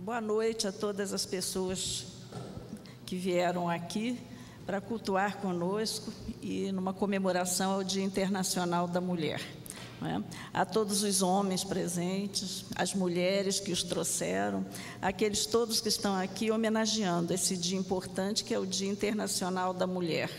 Boa noite a todas as pessoas que vieram aqui para cultuar conosco e numa comemoração ao Dia Internacional da Mulher. Né? A todos os homens presentes, as mulheres que os trouxeram, aqueles todos que estão aqui homenageando esse dia importante que é o Dia Internacional da Mulher.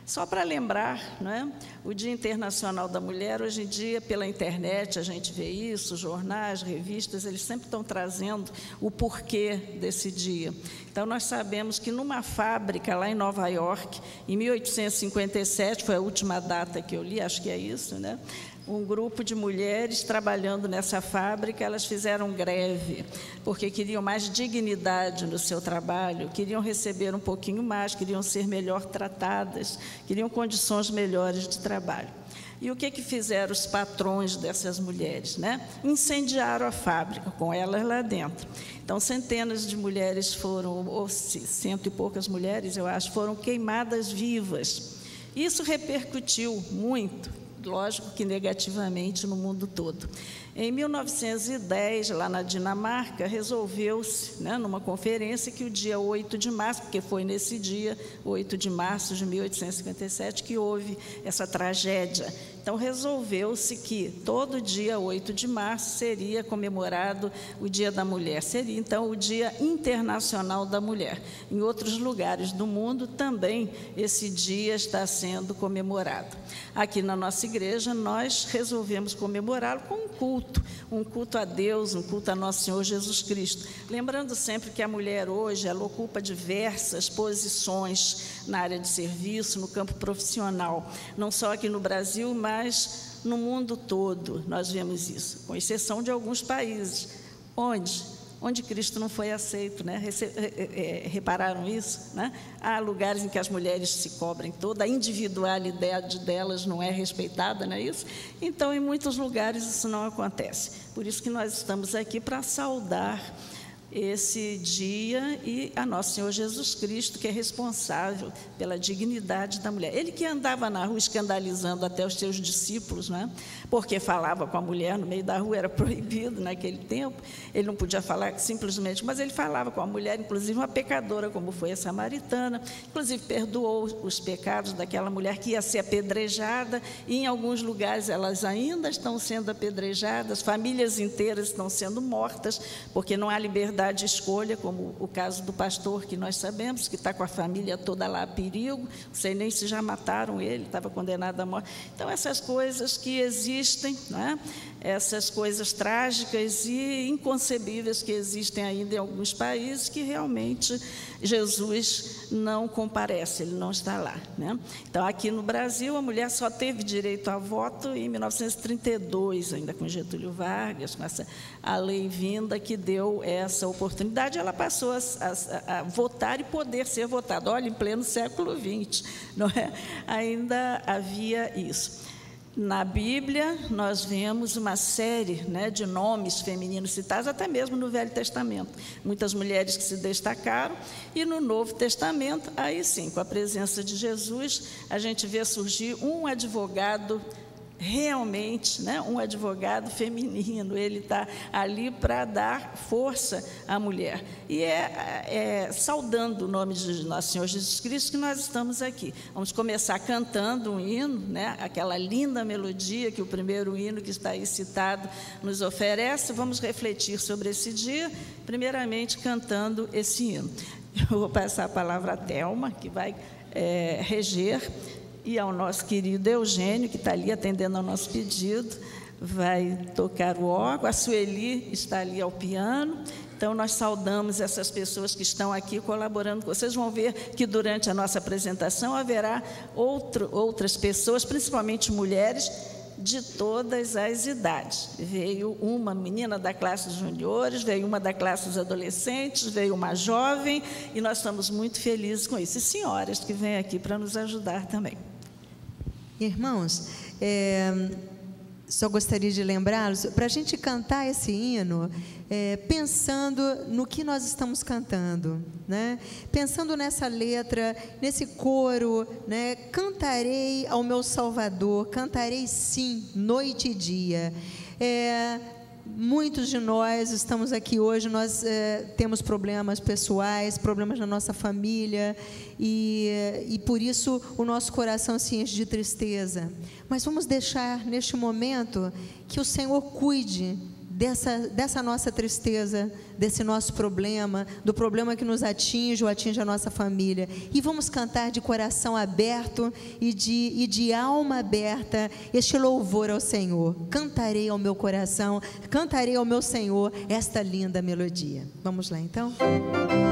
Só para lembrar, né, o Dia Internacional da Mulher, hoje em dia, pela internet, a gente vê isso, jornais, revistas, eles sempre estão trazendo o porquê desse dia. Então, nós sabemos que numa fábrica lá em Nova York, em 1857, foi a última data que eu li, acho que é isso, né? Um grupo de mulheres trabalhando nessa fábrica, elas fizeram greve, porque queriam mais dignidade no seu trabalho, queriam receber um pouquinho mais, queriam ser melhor tratadas, queriam condições melhores de trabalho. E o que fizeram os patrões dessas mulheres, né? Incendiaram a fábrica, com elas lá dentro. Então, centenas de mulheres foram, ou cento e poucas mulheres, eu acho, foram queimadas vivas. Isso repercutiu muito, lógico que negativamente, no mundo todo. Em 1910, lá na Dinamarca, resolveu-se, né, numa conferência, que o dia 8 de março, porque foi nesse dia, 8 de março de 1857, que houve essa tragédia. Então, resolveu-se que todo dia 8 de março seria comemorado o Dia da Mulher. Seria, então, o Dia Internacional da Mulher. Em outros lugares do mundo, também, esse dia está sendo comemorado. Aqui na nossa igreja, nós resolvemos comemorá-lo com um culto a Deus, um culto a Nosso Senhor Jesus Cristo. Lembrando sempre que a mulher hoje, ela ocupa diversas posições na área de serviço, no campo profissional, não só aqui no Brasil, mas no mundo todo nós vemos isso, com exceção de alguns países, onde Cristo não foi aceito, né? Repararam isso? Né? Há lugares em que as mulheres se cobrem toda, a individualidade delas não é respeitada, não é isso? Então, em muitos lugares isso não acontece. Por isso que nós estamos aqui para saudar esse dia e a Nosso Senhor Jesus Cristo, que é responsável pela dignidade da mulher. Ele que andava na rua escandalizando até os seus discípulos, né? Porque falava com a mulher no meio da rua, era proibido naquele tempo, ele não podia falar simplesmente, mas ele falava com a mulher, inclusive uma pecadora, como foi a samaritana, inclusive perdoou os pecados daquela mulher que ia ser apedrejada, e em alguns lugares elas ainda estão sendo apedrejadas, famílias inteiras estão sendo mortas, porque não há liberdade de escolha, como o caso do pastor, que nós sabemos, que está com a família toda lá a perigo, não sei nem se já mataram ele, estava condenado à morte. Então, essas coisas que existem, né? Essas coisas trágicas e inconcebíveis que existem ainda em alguns países, que realmente Jesus não comparece, ele não está lá, né? Então, aqui no Brasil, a mulher só teve direito a voto em 1932, ainda com Getúlio Vargas, com a lei vinda que deu essa oportunidade, ela passou a votar e poder ser votada. Olha, em pleno século XX, não é? Ainda havia isso. Na Bíblia, nós vemos uma série, né, de nomes femininos citados, até mesmo no Velho Testamento. Muitas mulheres que se destacaram, e no Novo Testamento, aí sim, com a presença de Jesus, a gente vê surgir um advogado realmente, né, um advogado feminino. Ele está ali para dar força à mulher. E saudando o nome de Nosso Senhor Jesus Cristo que nós estamos aqui. Vamos começar cantando um hino, né, aquela linda melodia que o primeiro hino que está aí citado nos oferece. Vamos refletir sobre esse dia, primeiramente cantando esse hino. Eu vou passar a palavra à Thelma, que vai reger, e ao nosso querido Eugênio, que está ali atendendo ao nosso pedido, vai tocar o órgão. A Sueli está ali ao piano. Então, nós saudamos essas pessoas que estão aqui colaborando. Vocês vão ver que durante a nossa apresentação haverá outras pessoas, principalmente mulheres, de todas as idades. Veio uma menina da classe dos juniores, veio uma da classe dos adolescentes, veio uma jovem, e nós estamos muito felizes com isso. E senhoras que vêm aqui para nos ajudar também. Irmãos, só gostaria de lembrá-los, para a gente cantar esse hino, pensando no que nós estamos cantando, né? Pensando nessa letra, nesse coro, né? Cantarei ao meu Salvador, cantarei sim, noite e dia. muitos de nós estamos aqui hoje, nós temos problemas pessoais, problemas na nossa família, e por isso o nosso coração se enche de tristeza. Mas vamos deixar neste momento que o Senhor cuide dessa nossa tristeza, desse nosso problema, do problema que nos atinge ou atinge a nossa família. E vamos cantar de coração aberto e de alma aberta este louvor ao Senhor. Cantarei ao meu coração, cantarei ao meu Senhor esta linda melodia. Vamos lá então? Oh,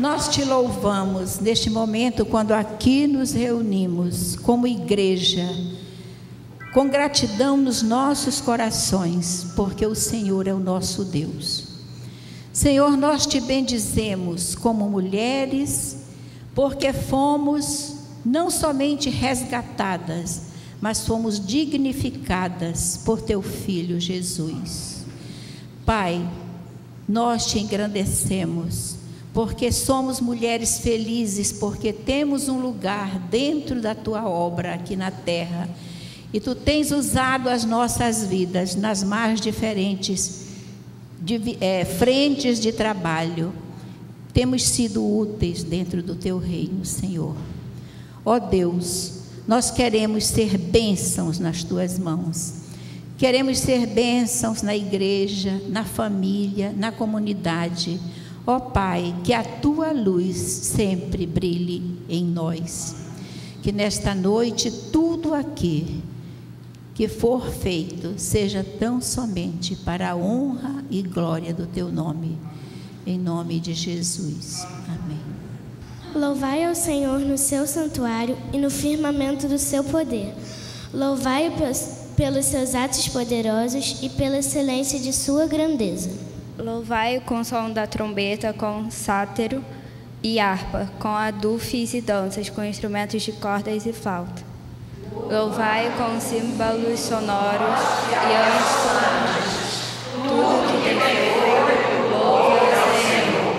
nós te louvamos neste momento, quando aqui nos reunimos como igreja, com gratidão nos nossos corações, porque o Senhor é o nosso Deus. Senhor, nós te bendizemos como mulheres, porque fomos não somente resgatadas, mas fomos dignificadas por teu Filho Jesus. Pai, nós te engrandecemos, porque somos mulheres felizes, porque temos um lugar dentro da tua obra aqui na terra, e tu tens usado as nossas vidas nas mais diferentes frentes de trabalho. Temos sido úteis dentro do teu reino, Senhor. Ó Deus, nós queremos ser bênçãos nas tuas mãos. Queremos ser bênçãos na igreja, na família, na comunidade. Ó Pai, que a tua luz sempre brilhe em nós. Que nesta noite tudo aqui que for feito seja tão somente para a honra e glória do teu nome. Em nome de Jesus. Amém. Louvai ao Senhor no seu santuário e no firmamento do seu poder. Louvai-o pelos seus atos poderosos e pela excelência de sua grandeza. Louvai-o com o som da trombeta, com sátiro e harpa, com adufes e danças, com instrumentos de cordas e flauta. Louvai-o com símbolos sonoros e anjos sonoros. Tudo que tem feito, louva ao Senhor.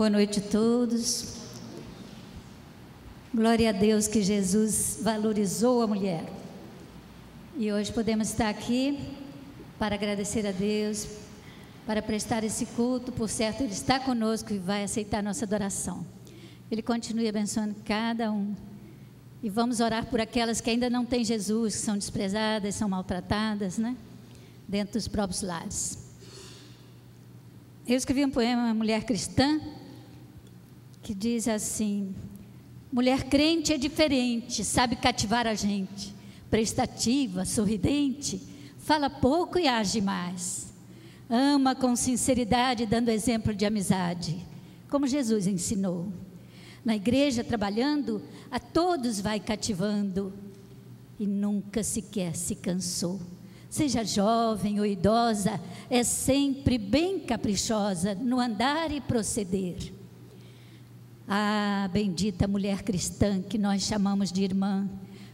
Boa noite a todos. Glória a Deus que Jesus valorizou a mulher. E hoje podemos estar aqui para agradecer a Deus, para prestar esse culto. Por certo, Ele está conosco e vai aceitar nossa adoração. Ele continue abençoando cada um. E vamos orar por aquelas que ainda não têm Jesus, que são desprezadas, são maltratadas, né? Dentro dos próprios lares. Eu escrevi um poema, uma mulher cristã, que diz assim: mulher crente é diferente, sabe cativar a gente, prestativa, sorridente, fala pouco e age mais, ama com sinceridade, dando exemplo de amizade, como Jesus ensinou. Na igreja, trabalhando, a todos vai cativando e nunca sequer se cansou. Seja jovem ou idosa, é sempre bem caprichosa no andar e proceder. Ah, bendita mulher cristã que nós chamamos de irmã,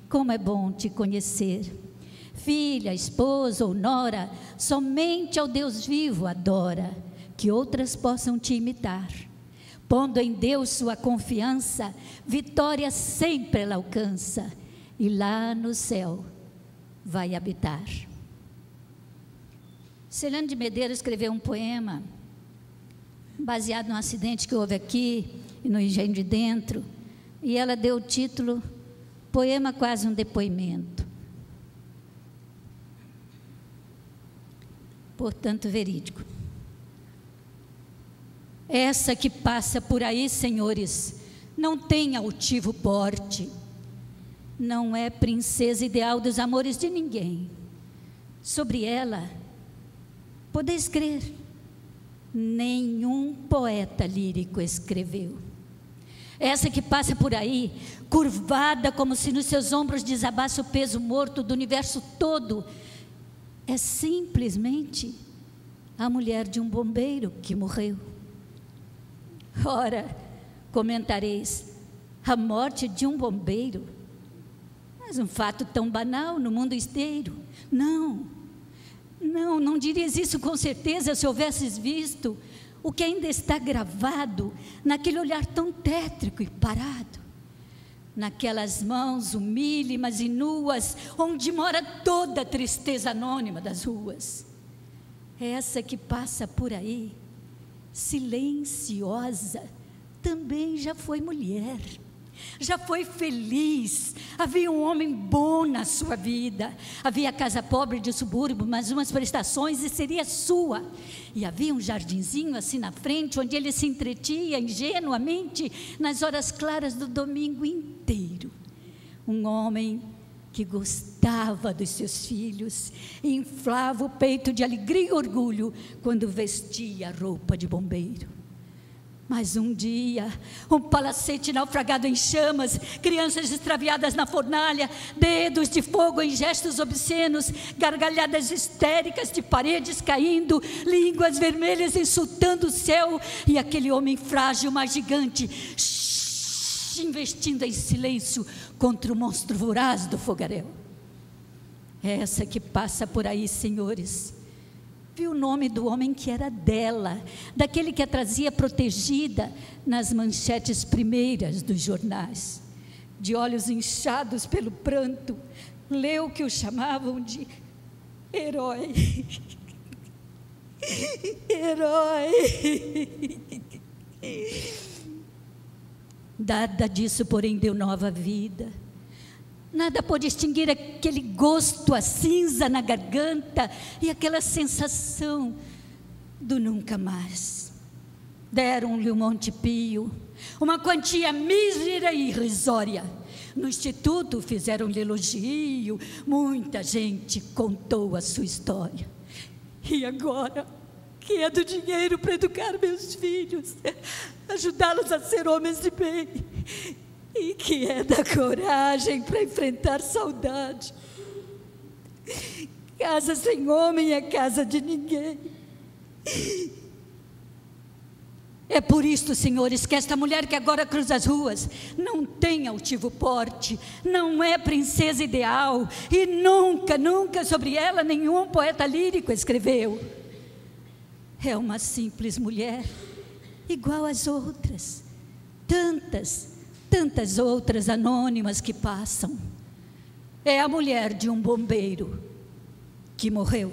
como é bom te conhecer. Filha, esposa ou nora, somente ao Deus vivo adora, que outras possam te imitar. Pondo em Deus sua confiança, vitória sempre ela alcança, e lá no céu vai habitar. Celane de Medeiros escreveu um poema, baseado num acidente que houve aqui, no Engenho de Dentro, e ela deu o título, poema quase um depoimento. Portanto, verídico. Essa que passa por aí, senhores, não tem altivo porte, não é princesa ideal dos amores de ninguém. Sobre ela, podeis crer, nenhum poeta lírico escreveu. Essa que passa por aí, curvada como se nos seus ombros desabasse o peso morto do universo todo, é simplesmente a mulher de um bombeiro que morreu. Ora, comentareis, a morte de um bombeiro, mas um fato tão banal no mundo inteiro. Não dirias isso com certeza se houvesses visto o que ainda está gravado naquele olhar tão tétrico e parado, naquelas mãos humílimas e nuas, onde mora toda a tristeza anônima das ruas. Essa que passa por aí, silenciosa, também já foi mulher, já foi feliz. Havia um homem bom na sua vida, havia casa pobre de subúrbio, mas umas prestações e seria sua, e havia um jardinzinho assim na frente, onde ele se entretia ingenuamente nas horas claras do domingo inteiro. Um homem que gostava dos seus filhos e inflava o peito de alegria e orgulho quando vestia a roupa de bombeiro. Mas um dia, um palacete naufragado em chamas, crianças extraviadas na fornalha, dedos de fogo em gestos obscenos, gargalhadas histéricas de paredes caindo, línguas vermelhas insultando o céu, e aquele homem frágil, mas gigante, investindo em silêncio contra o monstro voraz do fogaréu. Essa que passa por aí, senhores, viu o nome do homem que era dela, daquele que a trazia protegida nas manchetes primeiras dos jornais. De olhos inchados pelo pranto, leu que o chamavam de herói. Herói. Nada disso, porém, deu nova vida. Nada pôde extinguir aquele gosto a cinza na garganta e aquela sensação do nunca mais. Deram-lhe um Monte Pio, uma quantia mísera e irrisória. No instituto fizeram-lhe elogio, muita gente contou a sua história. E agora, que é do dinheiro para educar meus filhos, ajudá-los a ser homens de bem, e que é da coragem para enfrentar saudade. Casa sem homem é casa de ninguém. É por isto, senhores, que esta mulher que agora cruza as ruas não tem altivo porte, não é princesa ideal, e nunca sobre ela nenhum poeta lírico escreveu. É uma simples mulher, igual às outras, tantas outras anônimas que passam. É a mulher de um bombeiro que morreu.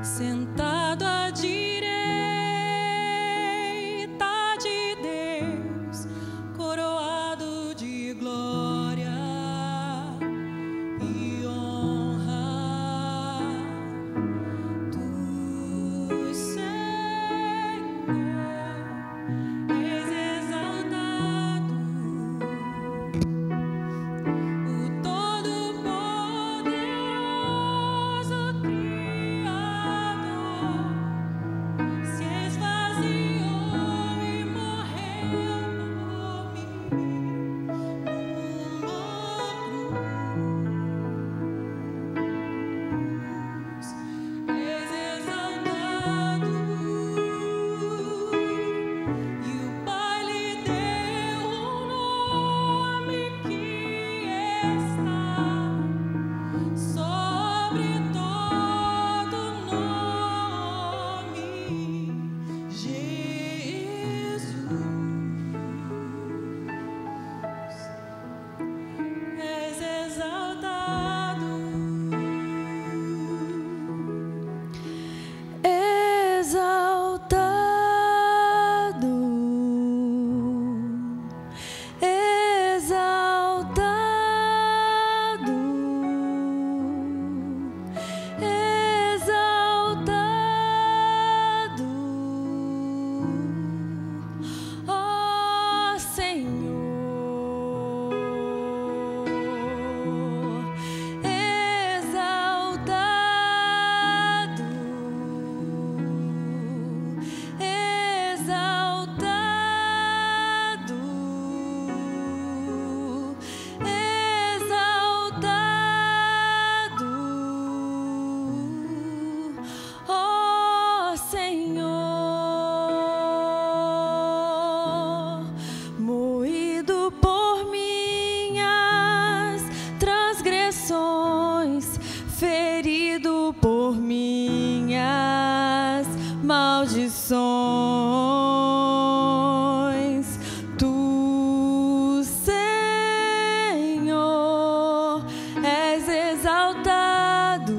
Sentado à direita de Deus, coroado de glória e honra, tu, Senhor, és exaltado, o Todo-Poderoso Criador. Se esvaziou e morreu por mim numa cruz. És exaltado e o Pai lhe deu um nome que está sobre todo nome, Jesus. És exaltado, exaltado, exaltado, ó Senhor, exaltado, exaltado, exaltado, ó Senhor, moído por minhas transgressões, ferido por minhas maldições, tu, Senhor, és exaltado,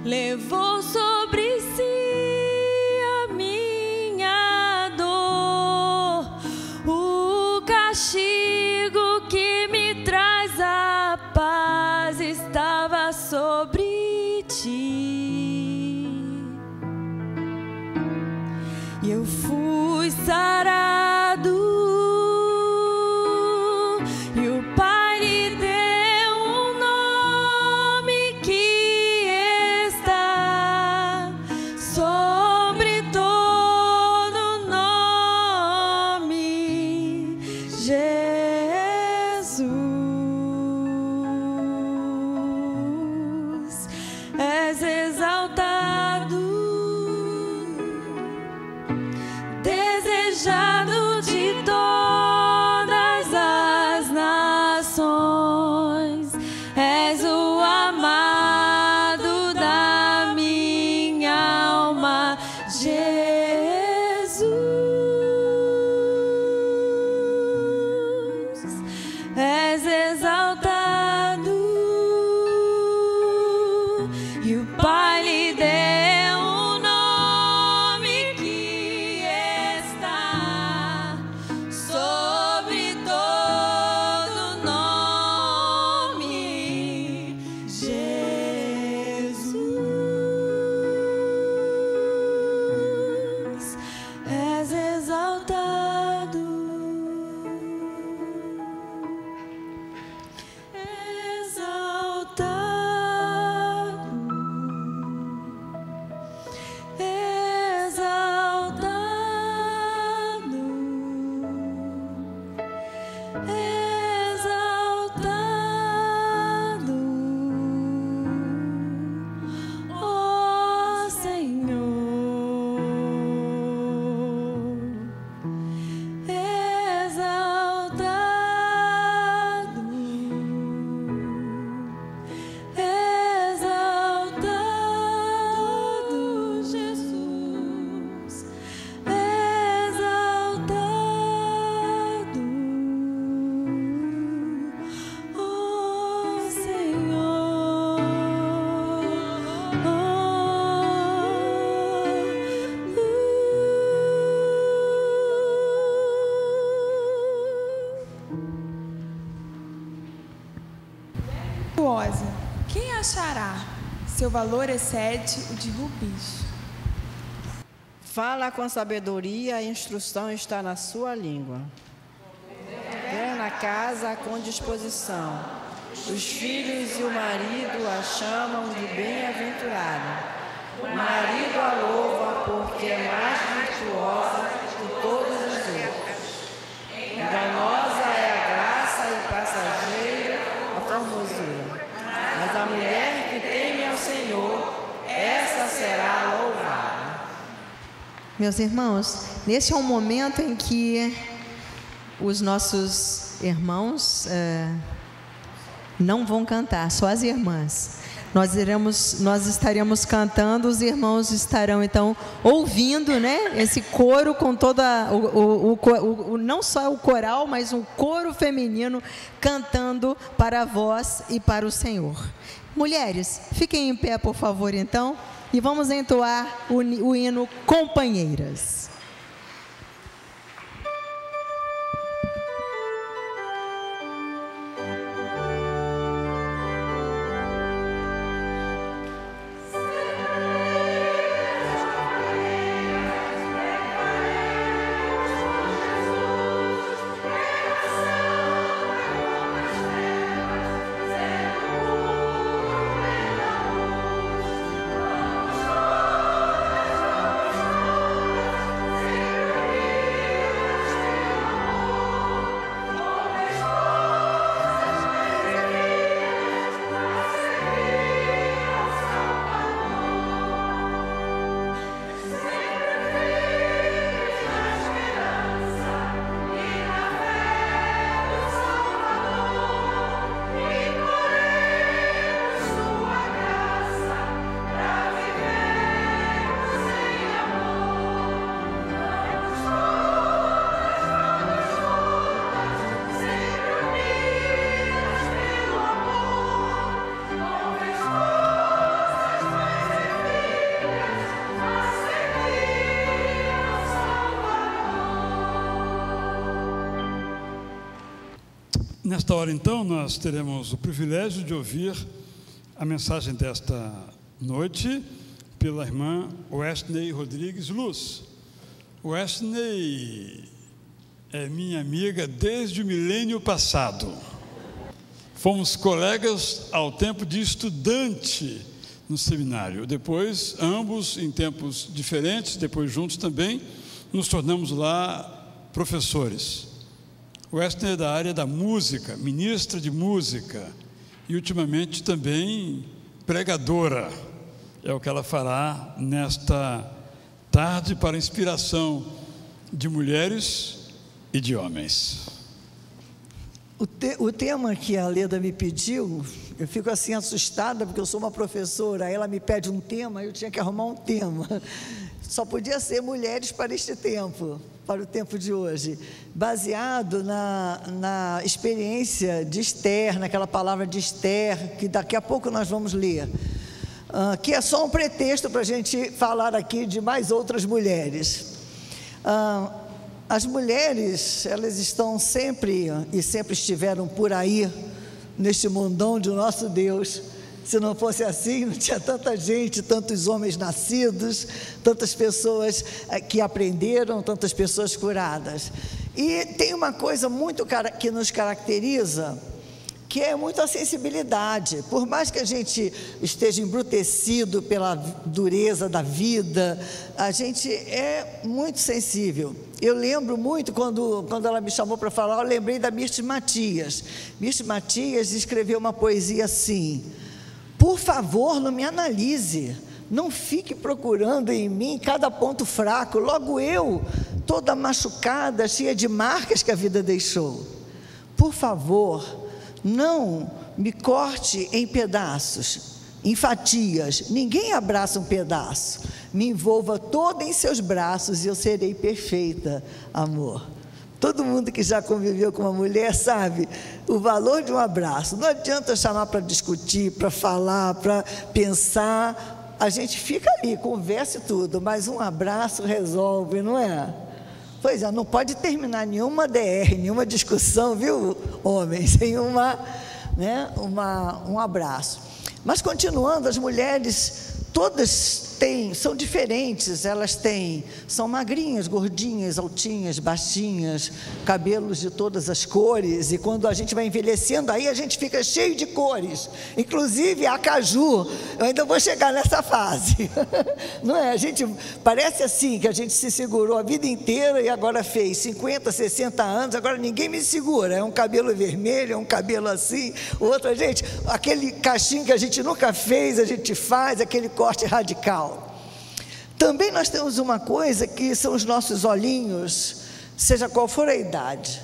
levou sobre si a minha dor, o castigo que me traz a paz estava sobre ti, e eu fui sarado, e o Pai lhe deu um nome que está sobre todo nome, Jesus. És exaltado, desejado de todas as nações, és o amado da minha alma, Jesus. És exaltado e o Pai lhe deu um nome que está sobre todo nome, Jesus. És exaltado. Virtuosa, quem achará? Seu valor excede o de rubis. Fala com sabedoria, a instrução está na sua língua. Governa a casa com disposição. Os filhos e o marido a chamam de bem-aventurada. O marido a louva porque é mais virtuosa que todos os outros. Enganosa é a graça e passageira a formosura. Mas a mulher que teme ao Senhor, essa será louvada. Meus irmãos, nesse é um momento em que os nossos irmãos não vão cantar, só as irmãs. Nós estaremos cantando, os irmãos estarão então ouvindo, né, esse coro com toda não só o coral, mas um coro feminino cantando para a voz e para o Senhor. Mulheres, fiquem em pé, por favor, então, e vamos entoar o hino Companheiras. Nesta hora, então, nós teremos o privilégio de ouvir a mensagem desta noite pela irmã Wesley Rodrigues Luz. Wesley é minha amiga desde o milênio passado. Fomos colegas ao tempo de estudante no seminário. Depois, ambos em tempos diferentes, depois juntos também, nos tornamos lá professores. Wesley é da área da música, ministra de música e ultimamente também pregadora. É o que ela fará nesta tarde para inspiração de mulheres e de homens. O tema que a Leda me pediu, eu fico assim assustada porque eu sou uma professora, aí ela me pede um tema, eu tinha que arrumar um tema. Só podia ser mulheres para este tempo, para o tempo de hoje, baseado na experiência de Esther, naquela palavra de Esther, que daqui a pouco nós vamos ler, que é só um pretexto para a gente falar aqui de mais outras mulheres. As mulheres, elas estão sempre e sempre estiveram por aí, neste mundão de nosso Deus. Se não fosse assim, não tinha tanta gente, tantos homens nascidos, tantas pessoas que aprenderam, tantas pessoas curadas. E tem uma coisa muito que nos caracteriza, que é muito a sensibilidade. Por mais que a gente esteja embrutecido pela dureza da vida, a gente é muito sensível. Eu lembro muito, quando ela me chamou para falar, eu lembrei da Mirth Matias. Mirth Matias escreveu uma poesia assim: por favor, não me analise, não fique procurando em mim cada ponto fraco, logo eu, toda machucada, cheia de marcas que a vida deixou. Por favor, não me corte em pedaços, em fatias, ninguém abraça um pedaço, me envolva toda em seus braços e eu serei perfeita, amor. Todo mundo que já conviveu com uma mulher sabe o valor de um abraço. Não adianta chamar para discutir, para falar, para pensar. A gente fica ali, conversa e tudo, mas um abraço resolve, não é? Pois é, não pode terminar nenhuma DR, nenhuma discussão, viu, homens, sem uma né, um abraço. Mas continuando, as mulheres todas são diferentes, são magrinhas, gordinhas, altinhas, baixinhas, cabelos de todas as cores, e quando a gente vai envelhecendo, aí a gente fica cheio de cores, inclusive a caju. Eu ainda vou chegar nessa fase, não é? A gente parece assim, que a gente se segurou a vida inteira e agora fez 50, 60 anos, agora ninguém me segura, é um cabelo vermelho, é um cabelo assim, outra, gente, aquele cachinho que a gente nunca fez, a gente faz, aquele corte radical. Também nós temos uma coisa que são os nossos olhinhos, seja qual for a idade,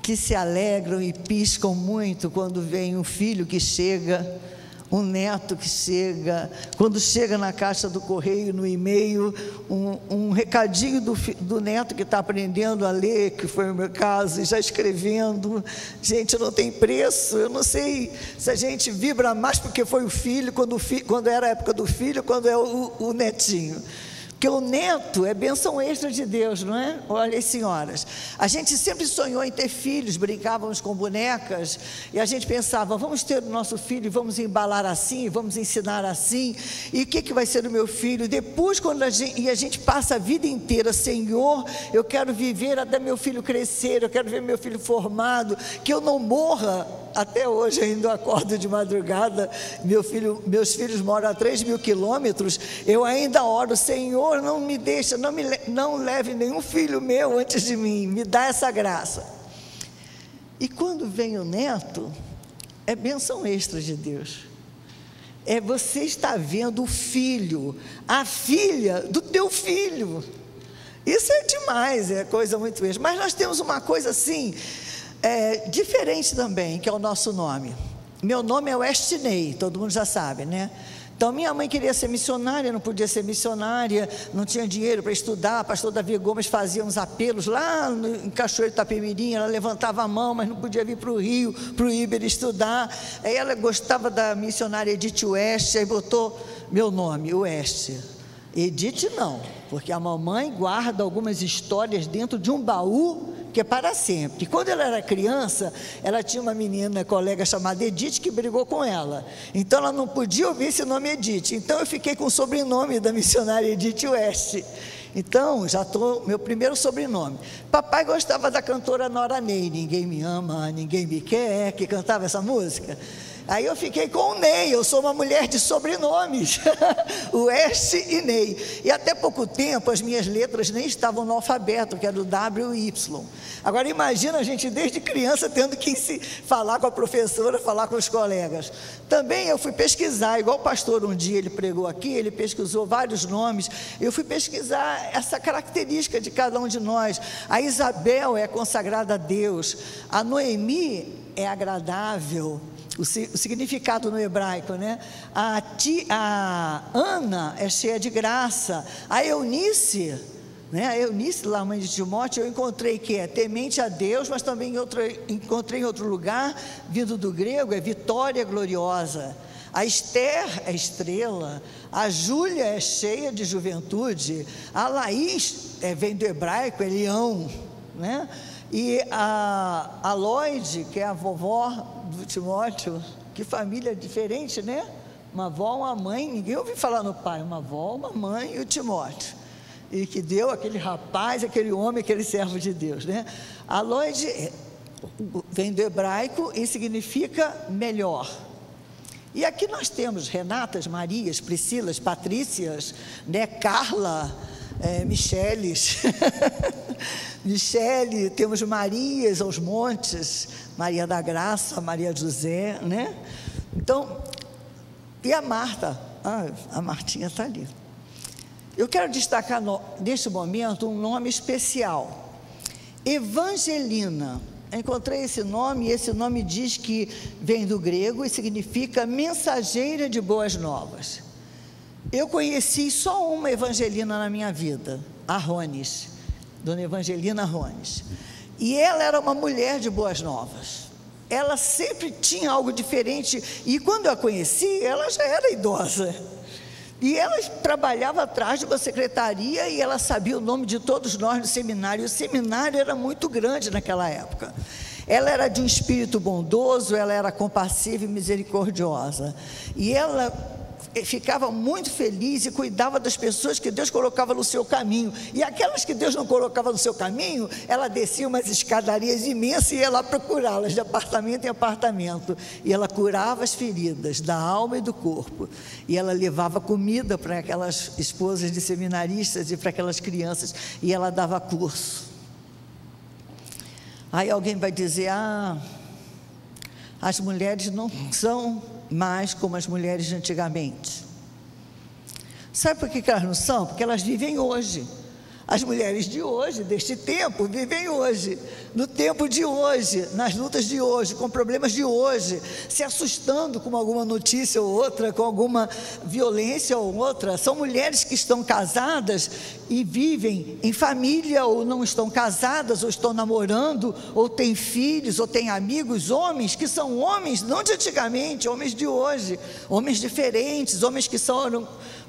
que se alegram e piscam muito quando vem um filho que chega, um neto que chega, quando chega na caixa do correio, no e-mail, um recadinho do neto que está aprendendo a ler, que foi o meu caso, e já escrevendo. Gente, não tem preço. Eu não sei se a gente vibra mais porque foi o filho, quando era a época do filho, quando é o netinho. Porque o neto é bênção extra de Deus, não é? Olha, senhoras, a gente sempre sonhou em ter filhos, brincávamos com bonecas, e a gente pensava, vamos ter o nosso filho, vamos embalar assim, vamos ensinar assim, e o que vai ser do meu filho? Depois, quando a gente passa a vida inteira, Senhor, eu quero viver até meu filho crescer, eu quero ver meu filho formado, que eu não morra. Até hoje ainda acordo de madrugada, meus filhos moram a 3.000 quilômetros, eu ainda oro, Senhor, não me deixa, não leve nenhum filho meu antes de mim, me dá essa graça. E quando vem o neto, é bênção extra de Deus. Você está vendo o filho, a filha do teu filho. Isso é demais, é coisa muito extra. Mas nós temos uma coisa assim, diferente também, que é o nosso nome. Meu nome é Westinei, todo mundo já sabe, né? Então minha mãe queria ser missionária, não podia ser missionária, não tinha dinheiro para estudar. Pastor Davi Gomes fazia uns apelos lá em Cachoeiro de Itapemirim, ela levantava a mão, mas não podia vir para o Rio, para o Iber estudar. Aí ela gostava da missionária Edith West, aí botou meu nome, West. Edith não, porque a mamãe guarda algumas histórias dentro de um baú que é para sempre. E quando ela era criança, ela tinha uma menina, colega chamada Edith, que brigou com ela. Então ela não podia ouvir esse nome Edith. Então eu fiquei com o sobrenome da missionária Edith West. Então, já estou, meu primeiro sobrenome. Papai gostava da cantora Nora Ney, Ninguém Me Ama, Ninguém Me Quer, que cantava essa música. Aí eu fiquei com o Ney, eu sou uma mulher de sobrenomes, West e Ney. E até pouco tempo as minhas letras nem estavam no alfabeto, que era o W e Y. Agora imagina a gente desde criança tendo que falar com a professora, falar com os colegas. Também eu fui pesquisar, igual o pastor um dia ele pregou aqui, ele pesquisou vários nomes, eu fui pesquisar essa característica de cada um de nós. A Isabel é consagrada a Deus, a Noemi é agradável, o significado no hebraico, né? A Ana é cheia de graça. A Eunice, né? A Eunice, lá, mãe de Timóteo, eu encontrei que é temente a Deus, mas também encontrei em outro lugar, vindo do grego, é vitória gloriosa. A Esther é estrela. A Júlia é cheia de juventude. A Laís vem do hebraico, é leão, né? E a Lloyd, que é a vovó do Timóteo, que família diferente, né? Uma avó, uma mãe, ninguém ouviu falar no pai, uma avó, uma mãe e o Timóteo. E que deu aquele rapaz, aquele homem, aquele servo de Deus, né? A Lloyd vem do hebraico e significa melhor. E aqui nós temos Renatas, Marias, Priscilas, Patrícias, né? Carla, Micheles, Michele, temos Marias aos montes, Maria da Graça, Maria José, né? Então, e a Marta, a Martinha está ali. Eu quero destacar neste momento um nome especial, Evangelina. Encontrei esse nome, e esse nome diz que vem do grego e significa mensageira de boas novas. Eu conheci só uma Evangelina na minha vida, a Rones, Dona Evangelina Rones. E ela era uma mulher de boas novas. Ela sempre tinha algo diferente. E quando eu a conheci, ela já era idosa. E ela trabalhava atrás de uma secretaria e ela sabia o nome de todos nós no seminário. O seminário era muito grande naquela época. Ela era de um espírito bondoso, ela era compassiva e misericordiosa. E ela ficava muito feliz e cuidava das pessoas que Deus colocava no seu caminho. E aquelas que Deus não colocava no seu caminho, ela descia umas escadarias imensas e ia lá procurá-las, de apartamento em apartamento. E ela curava as feridas da alma e do corpo. E ela levava comida para aquelas esposas de seminaristas e para aquelas crianças. E ela dava curso. Aí alguém vai dizer, as mulheres não são mais como as mulheres de antigamente. Sabe por que elas não são? Porque elas vivem hoje. As mulheres de hoje, deste tempo, vivem hoje, no tempo de hoje, nas lutas de hoje, com problemas de hoje, se assustando com alguma notícia ou outra, com alguma violência ou outra. São mulheres que estão casadas e vivem em família, ou não estão casadas, ou estão namorando, ou têm filhos, ou têm amigos, homens que são homens, não de antigamente, homens de hoje, homens diferentes, homens que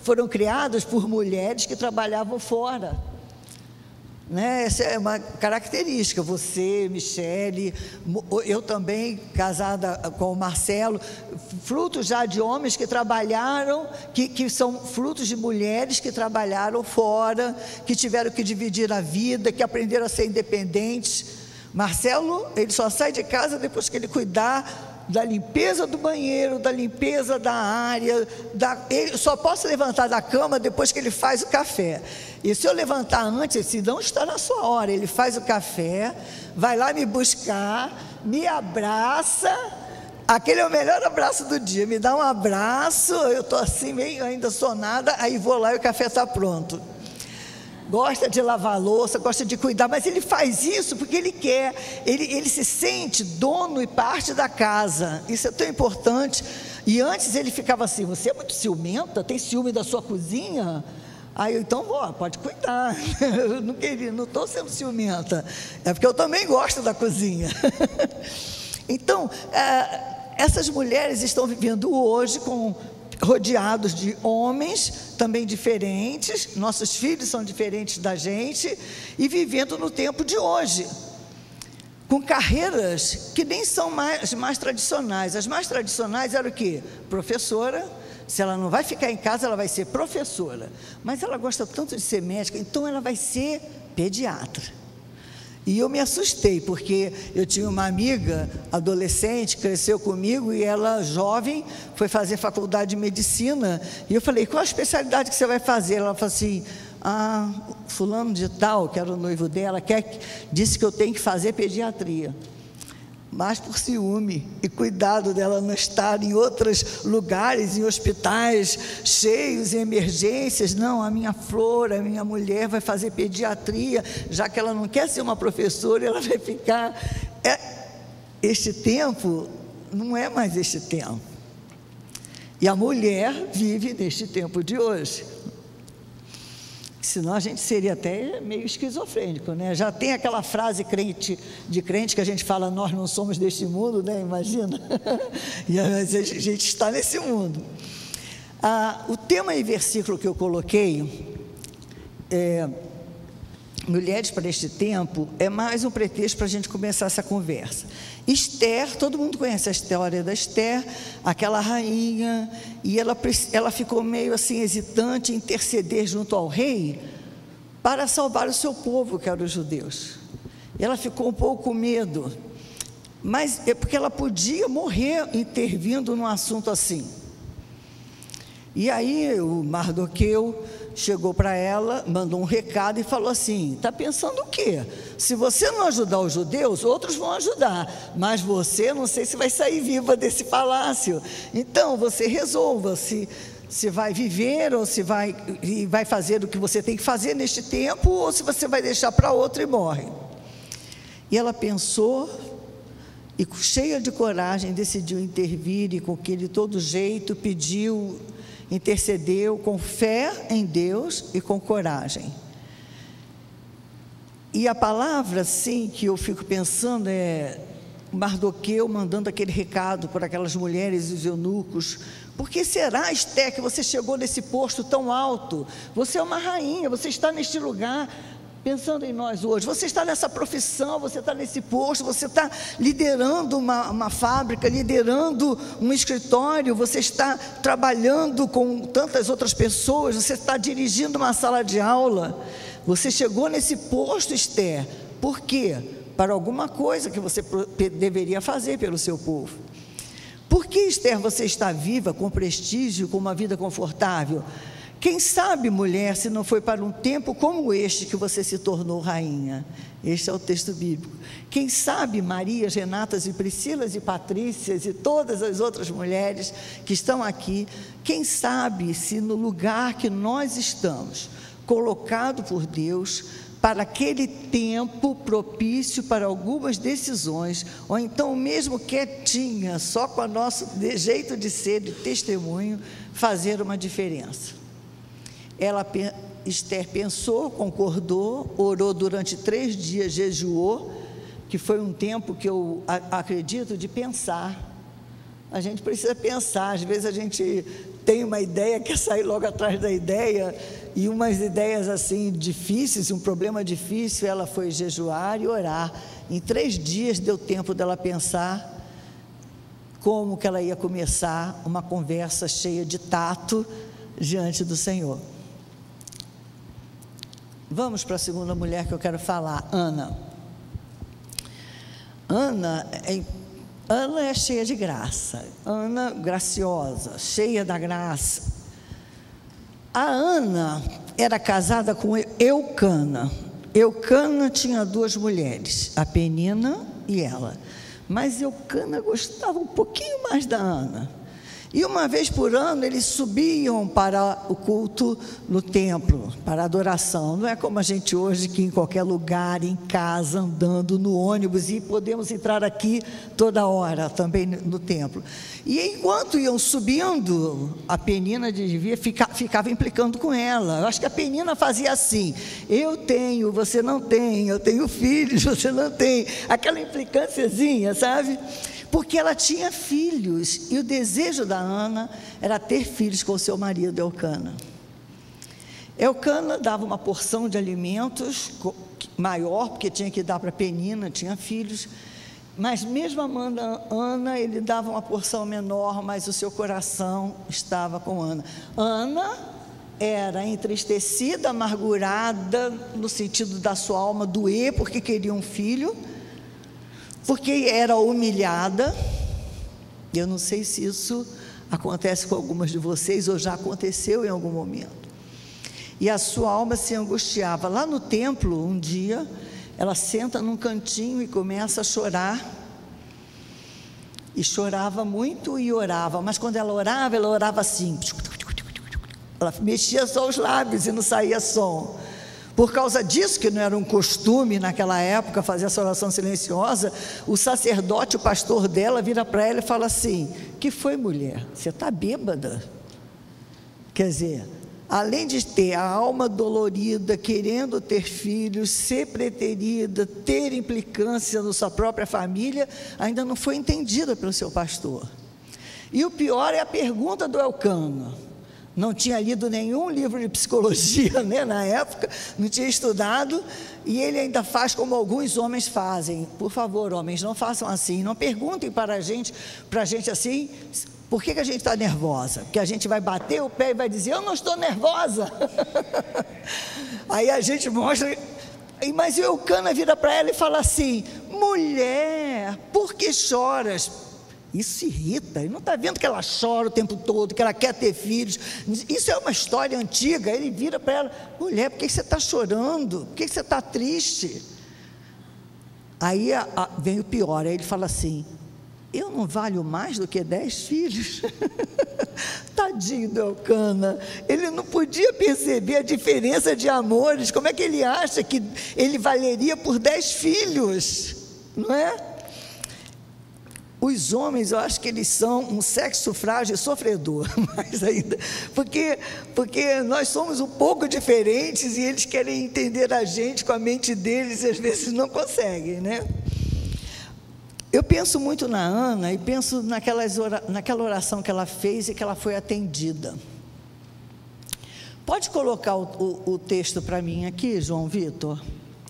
foram criados por mulheres que trabalhavam fora. Essa é uma característica. Você, Michele, eu também, casada com o Marcelo, frutos já de homens que trabalharam, que são frutos de mulheres que trabalharam fora, que tiveram que dividir a vida, que aprenderam a ser independentes. Marcelo, ele só sai de casa depois que ele cuidar da limpeza do banheiro, da limpeza da área, ele só posso levantar da cama depois que ele faz o café. E se eu levantar antes, se não está na sua hora, ele faz o café, vai lá me buscar, me abraça, aquele é o melhor abraço do dia, me dá um abraço, eu estou assim meio ainda sonada, aí vou lá e o café está pronto. Gosta de lavar louça, gosta de cuidar, mas ele faz isso porque ele quer, ele se sente dono e parte da casa. Isso é tão importante. E antes ele ficava assim, você é muito ciumenta, tem ciúme da sua cozinha? Aí eu, então, pode cuidar, eu não estou sendo ciumenta, é porque eu também gosto da cozinha. Então, essas mulheres estão vivendo hoje rodeados de homens também diferentes, nossos filhos são diferentes da gente, e vivendo no tempo de hoje, com carreiras que nem são mais tradicionais. As mais tradicionais eram o quê? Professora. Se ela não vai ficar em casa, ela vai ser professora, mas ela gosta tanto de ser médica, então ela vai ser pediatra. E eu me assustei, porque eu tinha uma amiga adolescente, cresceu comigo, e ela, jovem, foi fazer faculdade de medicina, e eu falei, qual a especialidade que você vai fazer? Ela falou assim, fulano de tal, que era o noivo dela, disse que eu tenho que fazer pediatria. Mas por ciúme e cuidado dela não estar em outros lugares, em hospitais cheios, em emergências. Não, a minha flor, a minha mulher vai fazer pediatria, já que ela não quer ser uma professora, ela vai ficar. Este tempo não é mais este tempo. E a mulher vive neste tempo de hoje. Senão a gente seria até meio esquizofrênico, né? Já tem aquela frase de crente que a gente fala, nós não somos deste mundo, né? Imagina. E a gente está nesse mundo. O tema e versículo que eu coloquei, mulheres para este tempo, é mais um pretexto para a gente começar essa conversa. Esther, todo mundo conhece a história da Esther, aquela rainha, e ela ficou meio assim hesitante em interceder junto ao rei para salvar o seu povo, que eram os judeus. E ela ficou um pouco com medo, mas é porque ela podia morrer intervindo num assunto assim. E aí o Mardoqueu chegou para ela, mandou um recado e falou assim, está pensando o quê? Se você não ajudar os judeus, outros vão ajudar, mas você, não sei se vai sair viva desse palácio. Então você resolva se vai viver ou se vai fazer o que você tem que fazer neste tempo, ou se você vai deixar para outro e morre. E ela pensou e, cheia de coragem, decidiu intervir, e com de todo jeito pediu, intercedeu com fé em Deus e com coragem. E a palavra, sim, que eu fico pensando é Mardoqueu mandando aquele recado para aquelas mulheres e os eunucos. Por que será, Esther, que você chegou nesse posto tão alto? Você é uma rainha, você está neste lugar pensando em nós hoje, você está nessa profissão, você está nesse posto, você está liderando uma fábrica, liderando um escritório, você está trabalhando com tantas outras pessoas, você está dirigindo uma sala de aula, você chegou nesse posto, Esther, por quê? Para alguma coisa que você deveria fazer pelo seu povo. Por que, Esther, você está viva, com prestígio, com uma vida confortável? Quem sabe, mulher, se não foi para um tempo como este que você se tornou rainha? Este é o texto bíblico. Quem sabe, Marias, Renatas e Priscilas e Patrícias e todas as outras mulheres que estão aqui, quem sabe se no lugar que nós estamos, colocado por Deus, para aquele tempo propício para algumas decisões, ou então mesmo quietinha, só com o nosso jeito de ser, de testemunho, fazer uma diferença. Esther pensou, concordou, orou durante 3 dias, jejuou, que foi um tempo que eu acredito de pensar. A gente precisa pensar, às vezes a gente tem uma ideia, quer sair logo atrás da ideia, e umas ideias assim difíceis, um problema difícil, ela foi jejuar e orar. Em 3 dias deu tempo dela pensar como que ela ia começar uma conversa cheia de tato diante do Senhor. Vamos para a segunda mulher que eu quero falar, Ana. Ana é cheia de graça, Ana graciosa, cheia da graça. A Ana era casada com Eucana. Eucana tinha 2 mulheres, a Penina e ela. Mas Eucana gostava um pouquinho mais da Ana. E uma vez por ano eles subiam para o culto no templo, para a adoração. Não é como a gente hoje, que em qualquer lugar, em casa, andando no ônibus, e podemos entrar aqui toda hora também no templo. E enquanto iam subindo, a Penina ficava implicando com ela. Eu acho que a Penina fazia assim: eu tenho, você não tem, eu tenho filhos, você não tem. Aquela implicânciazinha, sabe? Porque ela tinha filhos, e o desejo da Ana era ter filhos com seu marido Eucana. Eucana dava uma porção de alimentos maior, porque tinha que dar para Penina, tinha filhos, mas mesmo amando Ana, ele dava uma porção menor, mas o seu coração estava com Ana. Ana era entristecida, amargurada, no sentido da sua alma doer, porque queria um filho, porque era humilhada. Eu não sei se isso acontece com algumas de vocês ou já aconteceu em algum momento. E a sua alma se angustiava. Lá no templo, um dia, ela senta num cantinho e começa a chorar. E chorava muito e orava, mas quando ela orava assim. Ela mexia só os lábios e não saía som. Por causa disso, que não era um costume naquela época fazer essa oração silenciosa, o sacerdote, o pastor dela, vira para ela e fala assim: que foi, mulher? Você está bêbada? Quer dizer, além de ter a alma dolorida, querendo ter filhos, ser preterida, ter implicância na sua própria família, ainda não foi entendida pelo seu pastor. E o pior é a pergunta do Eucana. Não tinha lido nenhum livro de psicologia, né, na época, não tinha estudado, e ele ainda faz como alguns homens fazem. Por favor, homens, não façam assim, não perguntem para a gente assim, por que a gente está nervosa? Porque a gente vai bater o pé e vai dizer: eu não estou nervosa. Aí a gente mostra, mas o Eucana vira para ela e fala assim: mulher, por que choras? Isso irrita. Ele não está vendo que ela chora o tempo todo, que ela quer ter filhos. Isso é uma história antiga. Ele vira para ela: mulher, por que você está chorando? Por que você está triste? Aí vem o pior. Aí ele fala assim: eu não valho mais do que 10 filhos? Tadinho do Eucana. Ele não podia perceber a diferença de amores. Como é que ele acha que ele valeria por 10 filhos? Não é? Os homens, eu acho que eles são um sexo frágil e sofredor, mais ainda, porque nós somos um pouco diferentes e eles querem entender a gente com a mente deles e às vezes não conseguem, né? Eu penso muito na Ana e penso naquela oração que ela fez e que ela foi atendida. Pode colocar o texto para mim aqui, João Vitor,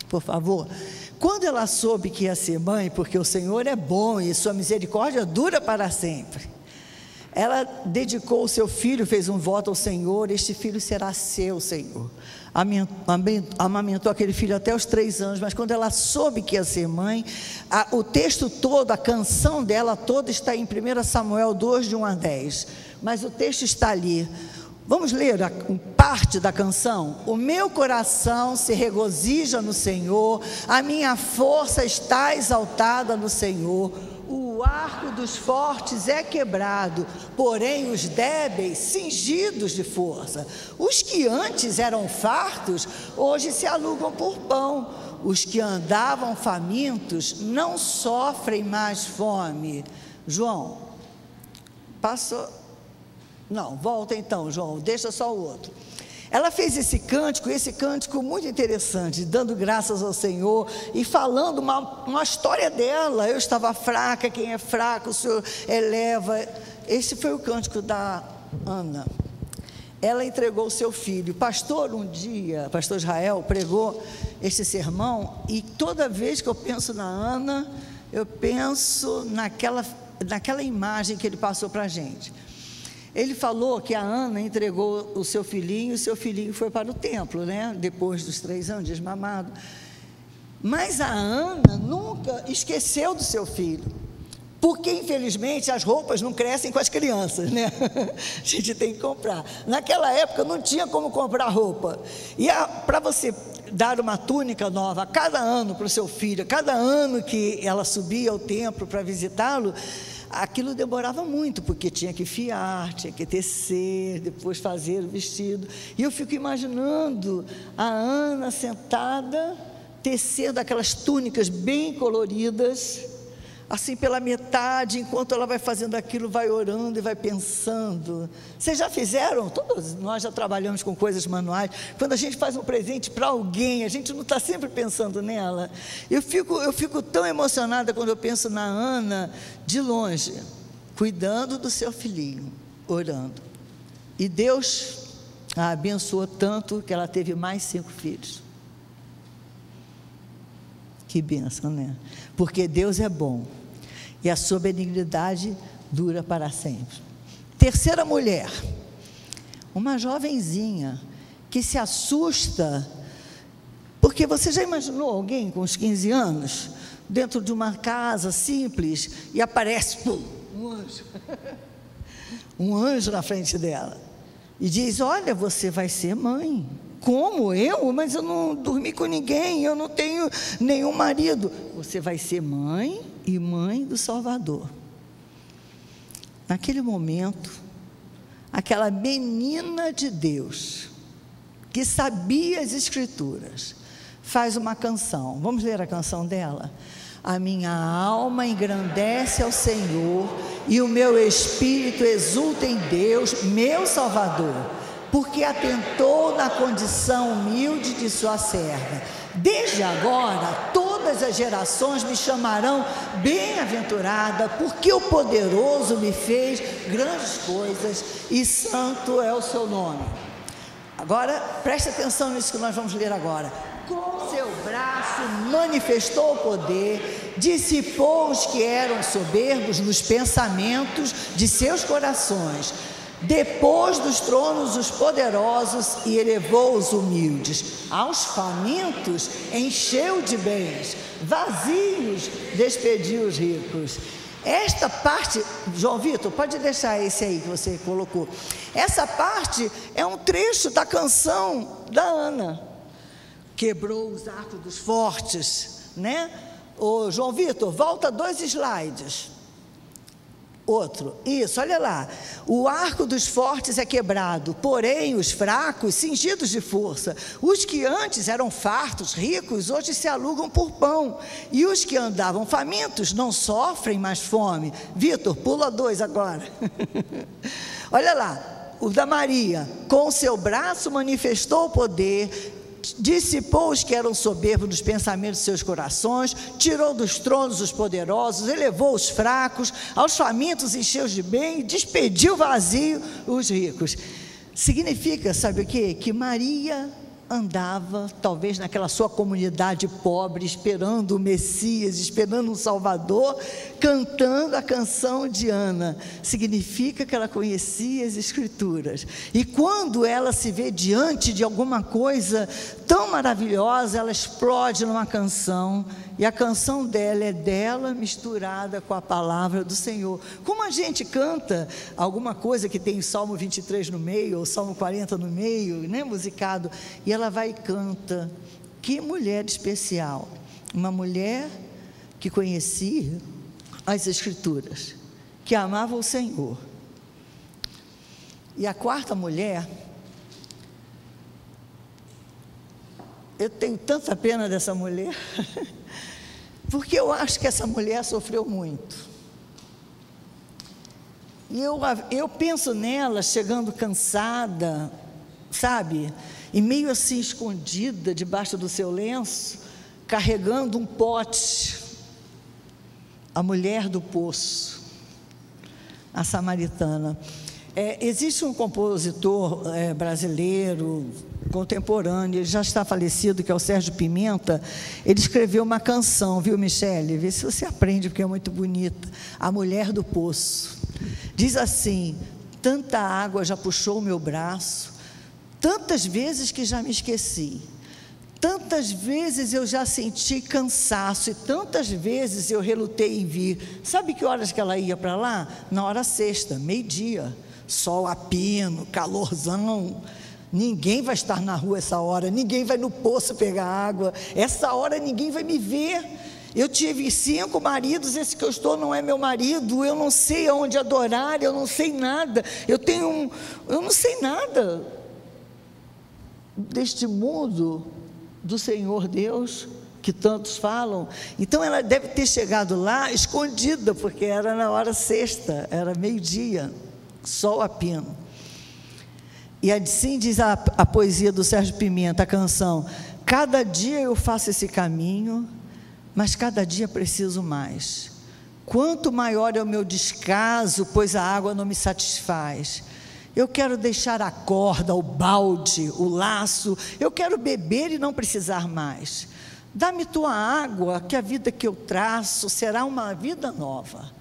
por favor? Quando ela soube que ia ser mãe, porque o Senhor é bom e sua misericórdia dura para sempre, ela dedicou o seu filho, fez um voto ao Senhor: este filho será seu, Senhor. Amamentou aquele filho até os 3 anos, mas quando ela soube que ia ser mãe, o texto todo, a canção dela toda está em 1 Samuel 2, de 1 a 10, mas o texto está ali. Vamos ler parte da canção? O meu coração se regozija no Senhor, a minha força está exaltada no Senhor. O arco dos fortes é quebrado, porém os débeis cingidos de força. Os que antes eram fartos, hoje se alugam por pão. Os que andavam famintos não sofrem mais fome. João, passou. Não, volta então, João, deixa só o outro. Ela fez esse cântico muito interessante, dando graças ao Senhor e falando uma história dela. Eu estava fraca, quem é fraco o Senhor eleva. Esse foi o cântico da Ana. Ela entregou o seu filho. Pastor, um dia, pastor Israel pregou este sermão, e toda vez que eu penso na Ana, eu penso naquela imagem que ele passou para a gente. Ele falou que a Ana entregou o seu filhinho, e o seu filhinho foi para o templo, né? Depois dos 3 anos, desmamado. Mas a Ana nunca esqueceu do seu filho, porque infelizmente as roupas não crescem com as crianças, né? A gente tem que comprar. Naquela época não tinha como comprar roupa, e para você dar uma túnica nova a cada ano para o seu filho, a cada ano que ela subia ao templo para visitá-lo, aquilo demorava muito, porque tinha que fiar, tinha que tecer, depois fazer o vestido. E eu fico imaginando a Ana sentada, tecendo aquelas túnicas bem coloridas, assim pela metade, enquanto ela vai fazendo aquilo, vai orando e vai pensando. Vocês já fizeram? Todos nós já trabalhamos com coisas manuais. Quando a gente faz um presente para alguém, a gente não está sempre pensando nela. Eu fico tão emocionada quando eu penso na Ana, de longe, cuidando do seu filhinho, orando. E Deus a abençoou tanto que ela teve mais 5 filhos. Que bênção, né? Porque Deus é bom e a sua benignidade dura para sempre. Terceira mulher, uma jovenzinha que se assusta, porque você já imaginou alguém com uns 15 anos dentro de uma casa simples e aparece um anjo, um anjo na frente dela e diz: olha, você vai ser mãe. Como eu? Mas eu não dormi com ninguém, eu não tenho nenhum marido. Você vai ser mãe e mãe do Salvador. Naquele momento, aquela menina de Deus, que sabia as Escrituras, faz uma canção. Vamos ler a canção dela? A minha alma engrandece ao Senhor e o meu espírito exulta em Deus, meu Salvador, porque atentou na condição humilde de sua serva. Desde agora, todas as gerações me chamarão bem-aventurada, porque o poderoso me fez grandes coisas e santo é o seu nome. Agora, preste atenção nisso que nós vamos ler agora. Com seu braço manifestou o poder, dissipou os que eram soberbos nos pensamentos de seus corações. Depôs dos tronos os poderosos e elevou os humildes. Aos famintos encheu de bens, vazios despediu os ricos. Esta parte, João Vitor, pode deixar esse aí que você colocou. Essa parte é um trecho da canção da Ana. Quebrou os arcos dos fortes, né? Ô, João Vitor, volta 2 slides. Outro, isso, olha lá. O arco dos fortes é quebrado, porém os fracos cingidos de força. Os que antes eram fartos, ricos, hoje se alugam por pão. E os que andavam famintos não sofrem mais fome. Vitor, pula 2 agora. Olha lá, o da Maria. Com seu braço manifestou o poder, dissipou os que eram soberbos dos pensamentos de seus corações, tirou dos tronos os poderosos, elevou os fracos, aos famintos encheu de bem, despediu vazio os ricos. Significa, sabe o quê? Que Maria andava, talvez naquela sua comunidade pobre, esperando o Messias, esperando um Salvador, cantando a canção de Ana. Significa que ela conhecia as Escrituras. E quando ela se vê diante de alguma coisa tão maravilhosa, ela explode numa canção. E a canção dela é dela misturada com a palavra do Senhor. Como a gente canta alguma coisa que tem o Salmo 23 no meio, ou Salmo 40 no meio, né, musicado, e ela vai e canta. Que mulher especial! Uma mulher que conhecia as Escrituras, que amava o Senhor. E a quarta mulher, eu tenho tanta pena dessa mulher, porque eu acho que essa mulher sofreu muito. E eu penso nela chegando cansada, sabe, e meio assim escondida debaixo do seu lenço, carregando um pote. A mulher do poço, a samaritana. Existe um compositor brasileiro, contemporâneo, ele já está falecido, que é o Sérgio Pimenta. Ele escreveu uma canção, viu, Michele? Vê se você aprende, porque é muito bonita. A Mulher do Poço. Diz assim: tanta água já puxou o meu braço, tantas vezes que já me esqueci, tantas vezes eu já senti cansaço, e tantas vezes eu relutei em vir. Sabe que horas que ela ia para lá? Na hora sexta, meio-dia, sol a pino, calorzão. Ninguém vai estar na rua essa hora, ninguém vai no poço pegar água, essa hora ninguém vai me ver. Eu tive 5 maridos, esse que eu estou não é meu marido, eu não sei aonde adorar, eu não sei nada, eu não sei nada deste mundo do Senhor Deus, que tantos falam. Então ela deve ter chegado lá escondida, porque era na hora sexta, era meio-dia, sol a pino. E assim diz a poesia do Sérgio Pimenta, a canção: cada dia eu faço esse caminho, mas cada dia preciso mais. Quanto maior é o meu descaso, pois a água não me satisfaz. Eu quero deixar a corda, o balde, o laço, eu quero beber e não precisar mais. Dá-me tua água, que a vida que eu traço será uma vida nova,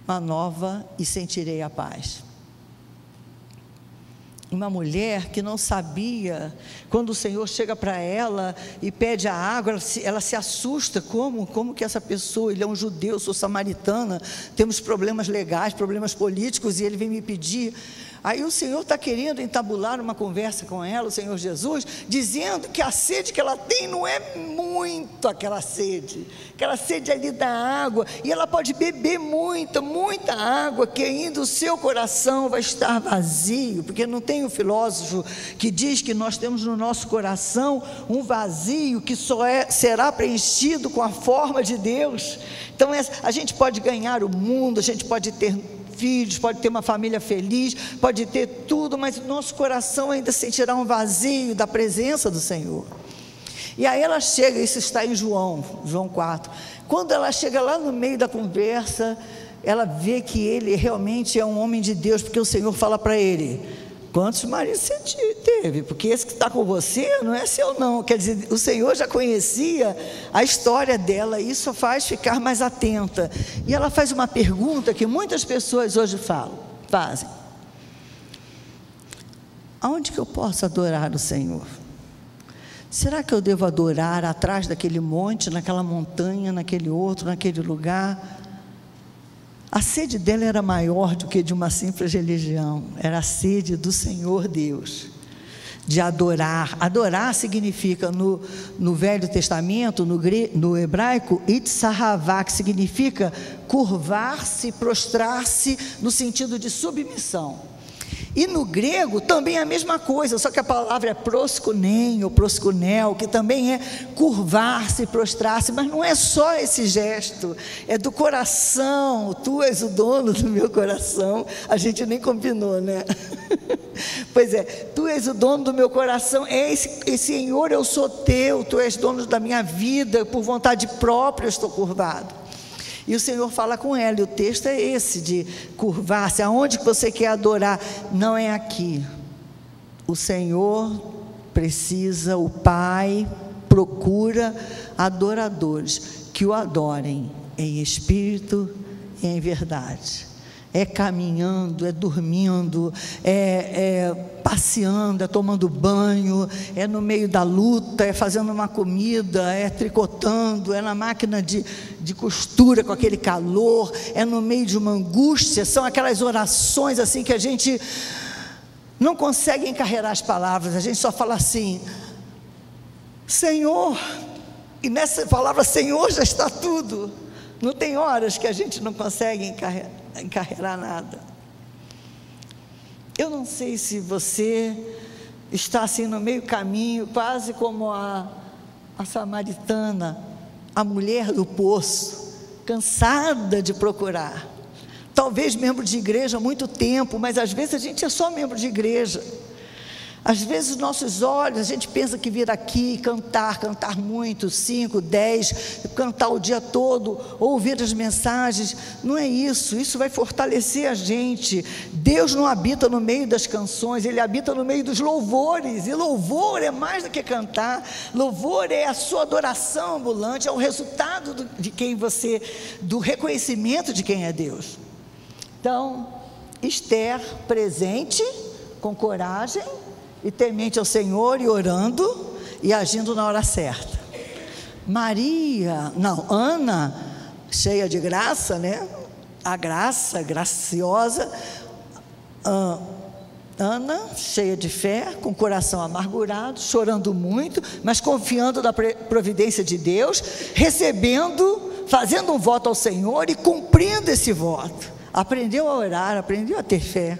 uma nova, e sentirei a paz. Uma mulher que não sabia, quando o Senhor chega para ela e pede a água, ela se assusta. Como que essa pessoa, ele é um judeu, eu sou samaritana, temos problemas legais, problemas políticos, e ele vem me pedir. Aí o Senhor está querendo entabular uma conversa com ela, o Senhor Jesus, dizendo que a sede que ela tem não é muito aquela sede ali da água, e ela pode beber muita água, que ainda o seu coração vai estar vazio, porque não tem um filósofo que diz que nós temos no nosso coração um vazio que só será preenchido com a forma de Deus. Então a gente pode ganhar o mundo, a gente pode ter filhos, pode ter uma família feliz, pode ter tudo, mas o nosso coração ainda sentirá um vazio da presença do Senhor. E aí ela chega, isso está em João 4, quando ela chega lá no meio da conversa, ela vê que ele realmente é um homem de Deus, porque o Senhor fala para ele: quantos maridos você teve? Porque esse que está com você não é seu não. Quer dizer, o Senhor já conhecia a história dela, e isso faz ficar mais atenta. E ela faz uma pergunta que muitas pessoas hoje fazem: aonde que eu posso adorar o Senhor? Será que eu devo adorar atrás daquele monte, naquela montanha, naquele outro, naquele lugar? A sede dela era maior do que de uma simples religião, era a sede do Senhor Deus, de adorar. Adorar significa, no Velho Testamento, no hebraico, itzahavá, que significa curvar-se, prostrar-se, no sentido de submissão. E no grego também é a mesma coisa, só que a palavra é proskunen ou proskunel, que também é curvar-se, prostrar-se, mas não é só esse gesto, é do coração. Tu és o dono do meu coração. A gente nem combinou, né? Pois é, tu és o dono do meu coração, Senhor, eu sou teu, tu és dono da minha vida, por vontade própria eu estou curvado. E o Senhor fala com ela, e o texto é esse, de curvar-se. Aonde que você quer adorar? Não é aqui, o Senhor precisa, o Pai procura adoradores que o adorem em espírito e em verdade. É caminhando, é dormindo, é passeando, é tomando banho, é no meio da luta, é fazendo uma comida, é tricotando, é na máquina de costura com aquele calor, é no meio de uma angústia. São aquelas orações assim que a gente não consegue encarregar as palavras, a gente só fala assim: Senhor, e nessa palavra Senhor já está tudo. Não tem horas que a gente não consegue encarregar nada. Eu não sei se você está assim no meio caminho, quase como a samaritana, a mulher do poço, cansada de procurar. Talvez membro de igreja há muito tempo, mas às vezes a gente é só membro de igreja. Às vezes os nossos olhos, a gente pensa que vir aqui, cantar muito, 5, 10, cantar o dia todo, ouvir as mensagens, não é isso. Isso vai fortalecer a gente. Deus não habita no meio das canções, Ele habita no meio dos louvores, e louvor é mais do que cantar. Louvor é a sua adoração ambulante, é o resultado do reconhecimento de quem é Deus. Então, Esther presente, com coragem, e temente ao Senhor, e orando, e agindo na hora certa. Ana, cheia de graça, né? A graça, graciosa. Ana, cheia de fé, com o coração amargurado, chorando muito, mas confiando na providência de Deus, recebendo, fazendo um voto ao Senhor e cumprindo esse voto. Aprendeu a orar, aprendeu a ter fé.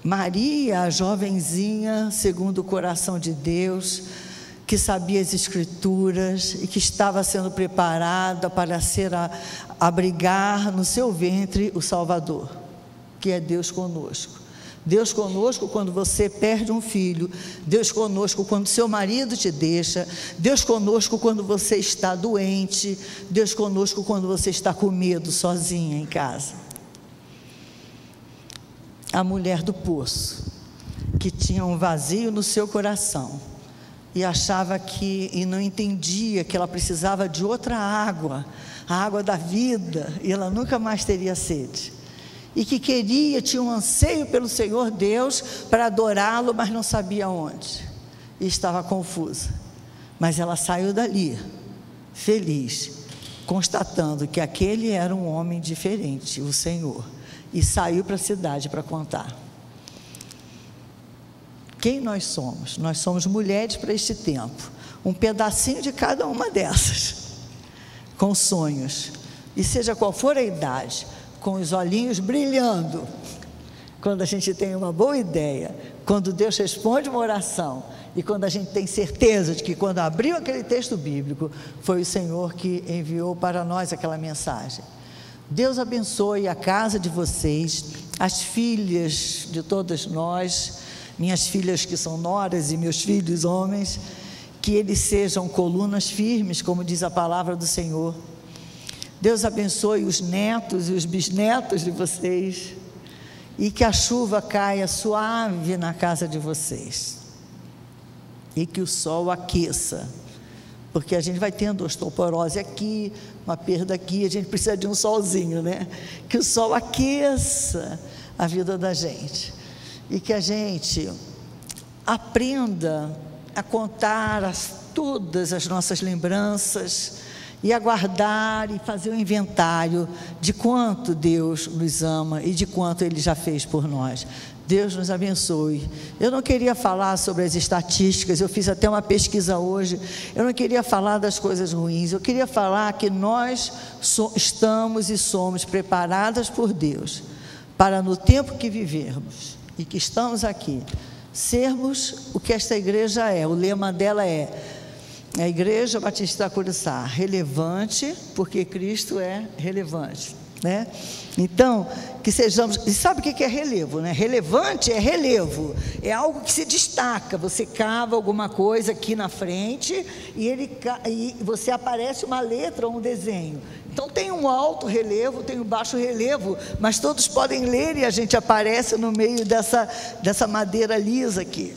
Maria, a jovenzinha, segundo o coração de Deus, que sabia as Escrituras e que estava sendo preparada para abrigar no seu ventre o Salvador, que é Deus conosco. Deus conosco quando você perde um filho, Deus conosco quando seu marido te deixa, Deus conosco quando você está doente, Deus conosco quando você está com medo, sozinha em casa. A mulher do poço, que tinha um vazio no seu coração e achava e não entendia que ela precisava de outra água, a água da vida, e ela nunca mais teria sede, e que tinha um anseio pelo Senhor Deus para adorá-lo, mas não sabia onde, e estava confusa, mas ela saiu dali, feliz, constatando que aquele era um homem diferente, o Senhor, e saiu para a cidade para contar. Quem nós somos? Nós somos mulheres para este tempo, um pedacinho de cada uma dessas, com sonhos, e seja qual for a idade, com os olhinhos brilhando, quando a gente tem uma boa ideia, quando Deus responde uma oração, e quando a gente tem certeza de que quando abriu aquele texto bíblico, foi o Senhor que enviou para nós aquela mensagem. Deus abençoe a casa de vocês, as filhas de todas nós, minhas filhas que são noras e meus filhos homens, que eles sejam colunas firmes, como diz a palavra do Senhor. Deus abençoe os netos e os bisnetos de vocês, e que a chuva caia suave na casa de vocês, e que o sol aqueça, porque a gente vai tendo osteoporose aqui, uma perda aqui, a gente precisa de um solzinho, né? Que o sol aqueça a vida da gente, e que a gente aprenda a contar todas as nossas lembranças, e a guardar e fazer um inventário de quanto Deus nos ama e de quanto Ele já fez por nós. Deus nos abençoe. Eu não queria falar sobre as estatísticas, eu fiz até uma pesquisa hoje, eu não queria falar das coisas ruins, eu queria falar que nós estamos e somos preparadas por Deus, para no tempo que vivermos, e que estamos aqui, sermos o que esta igreja é. O lema dela é a Igreja Batista da Curuçá, relevante, porque Cristo é relevante, né? Então, que sejamos, e sabe o que é relevo, né? Relevante é relevo, é algo que se destaca, você cava alguma coisa aqui na frente, e você aparece uma letra ou um desenho. Então tem um alto relevo, tem um baixo relevo, mas todos podem ler e a gente aparece no meio dessa madeira lisa aqui.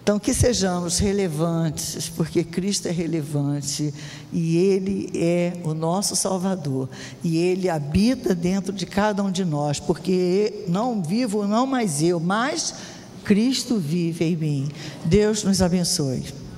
Então que sejamos relevantes, porque Cristo é relevante e Ele é o nosso Salvador e Ele habita dentro de cada um de nós, porque não vivo não mais eu, mas Cristo vive em mim. Deus nos abençoe.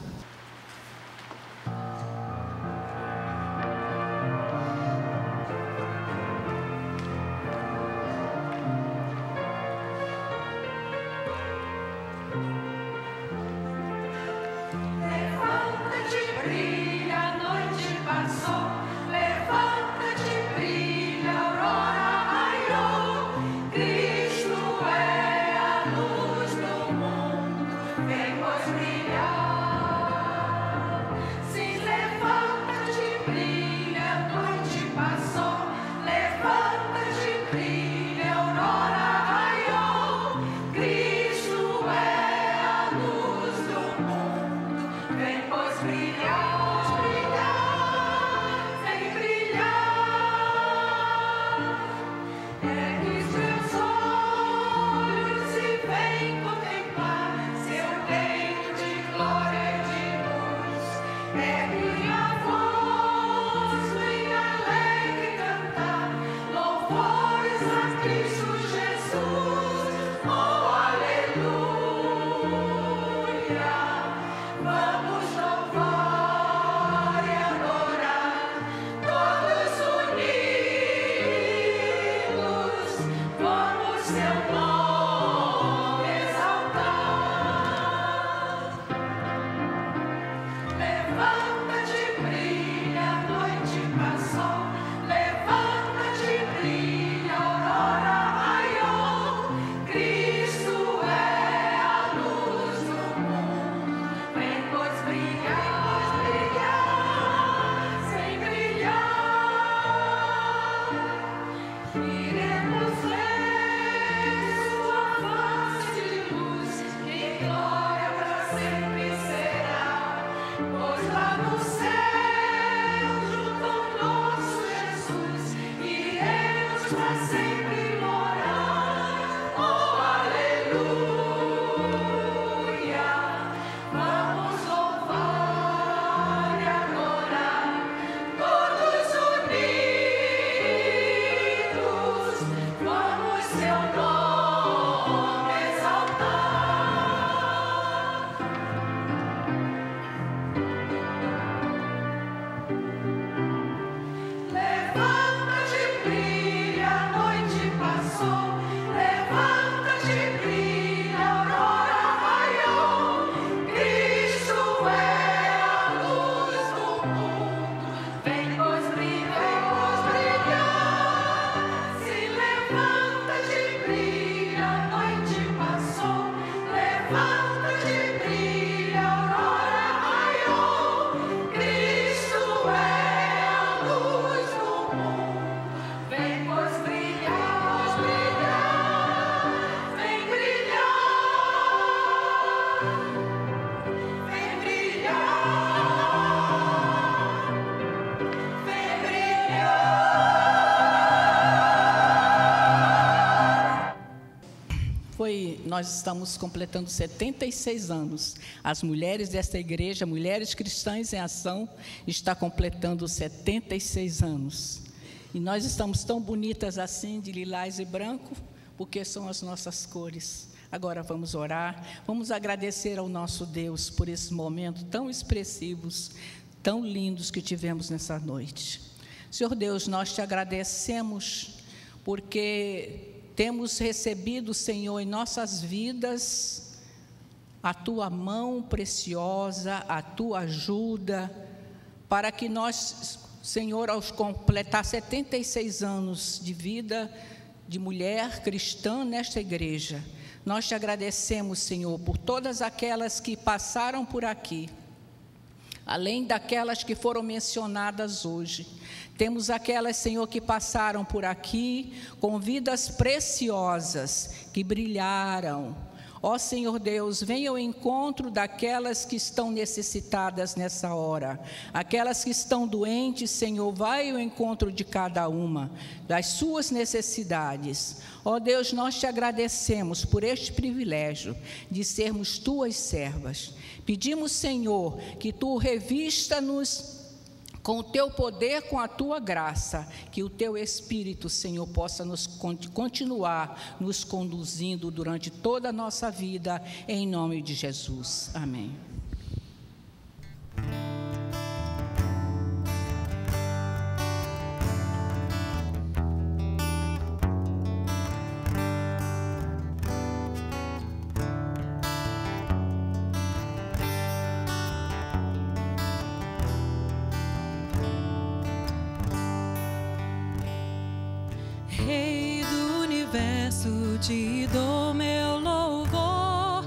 Nós estamos completando 76 anos. As mulheres desta igreja, Mulheres Cristãs em Ação, está completando 76 anos. E nós estamos tão bonitas assim, de lilás e branco, porque são as nossas cores. Agora vamos orar, vamos agradecer ao nosso Deus por esses momentos tão expressivos, tão lindos que tivemos nessa noite. Senhor Deus, nós te agradecemos porque temos recebido, Senhor, em nossas vidas, a Tua mão preciosa, a Tua ajuda, para que nós, Senhor, ao completar 76 anos de vida de mulher cristã nesta igreja, nós te agradecemos, Senhor, por todas aquelas que passaram por aqui, além daquelas que foram mencionadas hoje. Temos aquelas, Senhor, que passaram por aqui com vidas preciosas, que brilharam. Ó Senhor Deus, venha ao encontro daquelas que estão necessitadas nessa hora. Aquelas que estão doentes, Senhor, vai ao encontro de cada uma, das suas necessidades. Ó Deus, nós te agradecemos por este privilégio de sermos tuas servas. Pedimos, Senhor, que tu revista-nos com o teu poder, com a tua graça, que o teu Espírito, Senhor, possa nos continuar nos conduzindo durante toda a nossa vida, em nome de Jesus. Amém. Te dou meu louvor,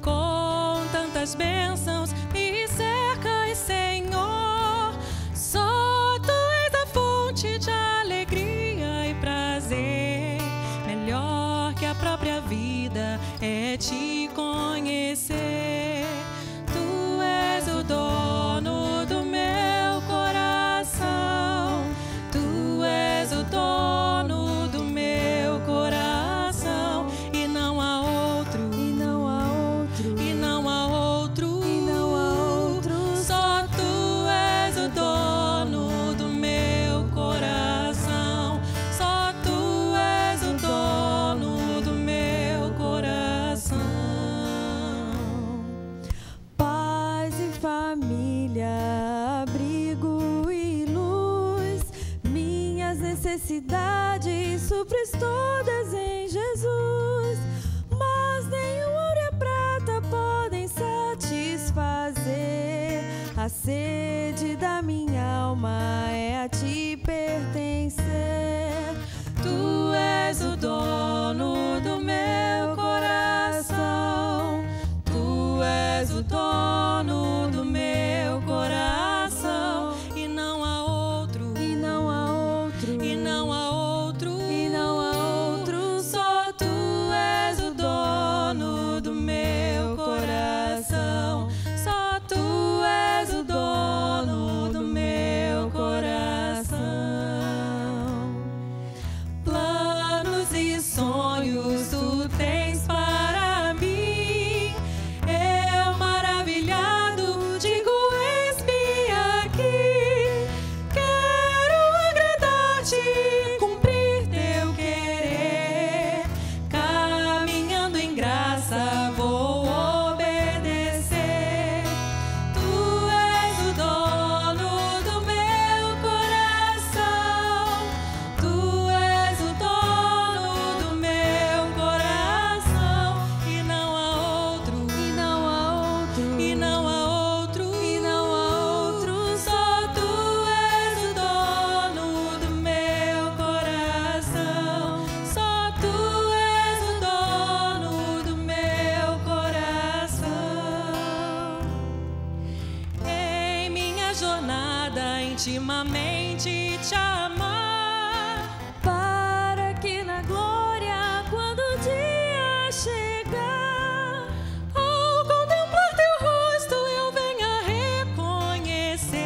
com tantas bênçãos me cercas, Senhor. Só tu és a fonte de alegria e prazer. Melhor que a própria vida é te conhecer. Tu és o dono do meu coração. Tu és o dono do meu coração. Necessidades supres todas em Jesus, mas nem o ouro e a prata podem satisfazer. A sede da minha alma é a ti pertencer. Tu és o dono do meu coração. Tu és o dono do meu coração. E não há outro, e não há outro, e não há outro, e não há outro. Só tu és o dono do meu coração. Só tu és o dono do meu coração. Planos e sonhos tu tens para mim. Eu maravilhado digo, eis-me aqui. Quero agradar-te, cumprir teu querer. Caminhando em graça vou obedecer. Tu és o dono do meu coração. Tu és o dono do meu coração. E não há outro, e não há outro, e não há outro, e não há outro. Só tu és o dono do meu coração. Só tu és o dono do meu coração. Em minha jornada intimamente te amar, para que na glória, quando o dia chegar, ao contemplar teu rosto eu venha reconhecer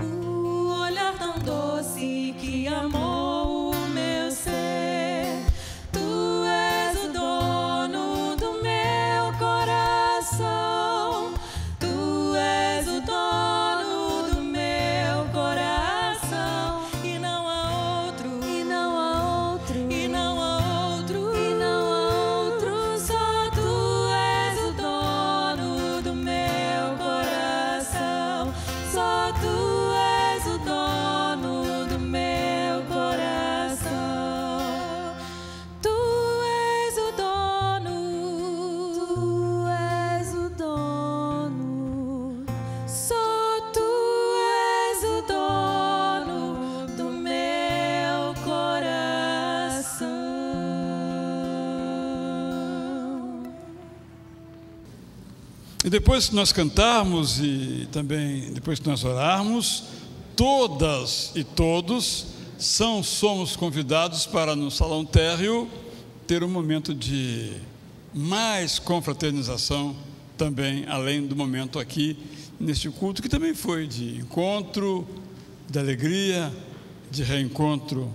o olhar tão doce que amou o meu ser. Tu és o dono do meu coração. Tu és o dono do meu coração. E não há outro, e não há outro, e não há outro, e não há outro. Só tu és o dono do meu coração. Só tu és o dono do meu coração. Tu és o dono, tu és o dono. Só tu és o dono do meu coração. E depois que nós cantarmos e também depois que nós orarmos, todas e todos somos convidados para no Salão Térreo ter um momento de mais confraternização também, além do momento aqui, neste culto, que também foi de encontro, de alegria, de reencontro.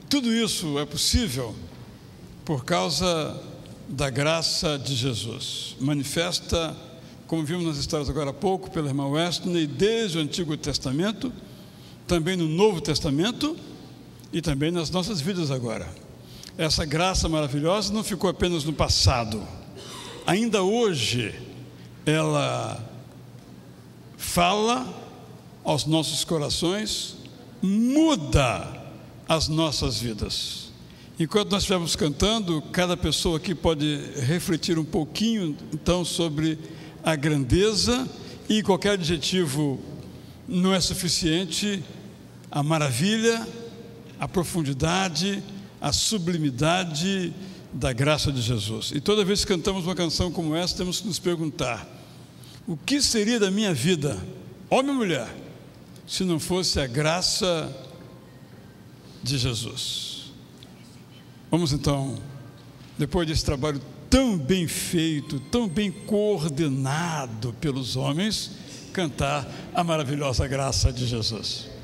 Tudo isso é possível por causa da graça de Jesus, manifesta, como vimos nas histórias agora há pouco, pela irmã Wesley, desde o Antigo Testamento, também no Novo Testamento e também nas nossas vidas agora. Essa graça maravilhosa não ficou apenas no passado, ainda hoje ela fala aos nossos corações, muda as nossas vidas. Enquanto nós estivermos cantando, cada pessoa aqui pode refletir um pouquinho então sobre a grandeza, e qualquer adjetivo não é suficiente, a maravilha, a profundidade, a sublimidade da graça de Jesus. E toda vez que cantamos uma canção como essa, temos que nos perguntar: o que seria da minha vida, homem ou mulher, se não fosse a graça de Jesus? Vamos então, depois desse trabalho tão bem feito, tão bem coordenado pelos homens, cantar a maravilhosa graça de Jesus.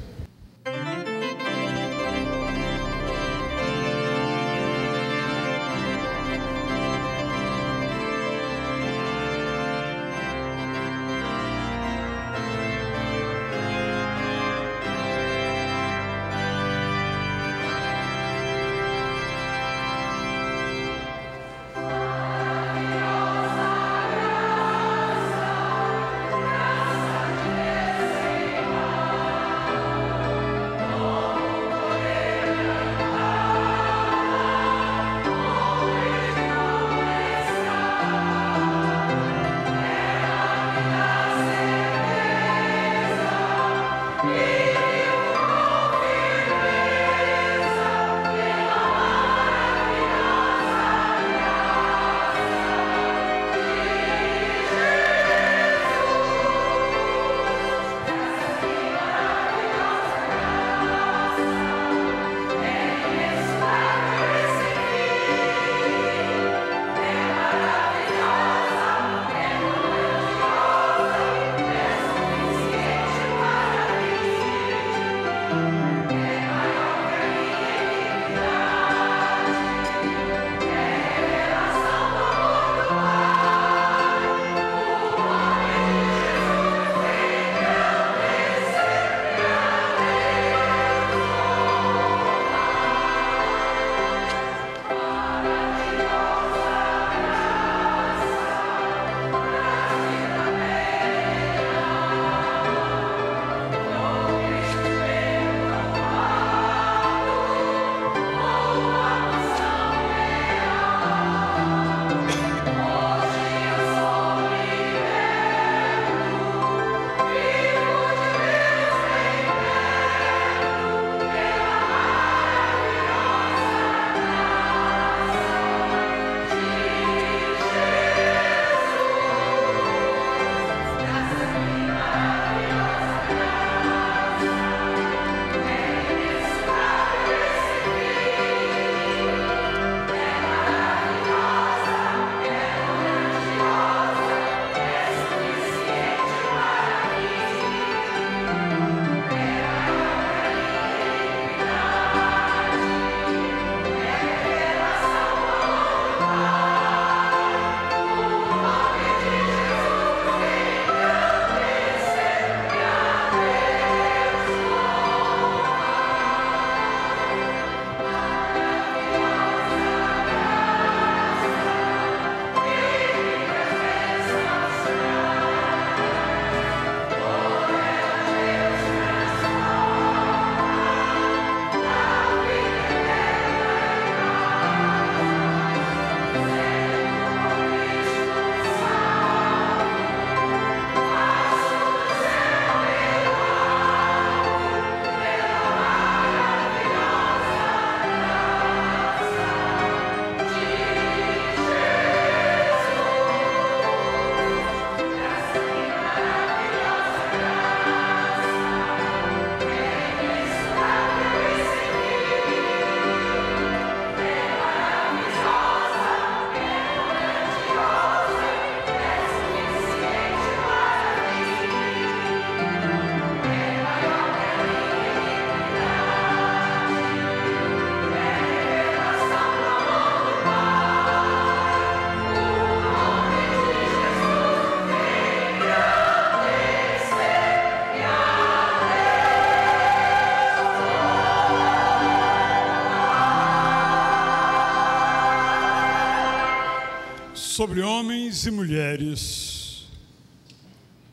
sobre homens e mulheres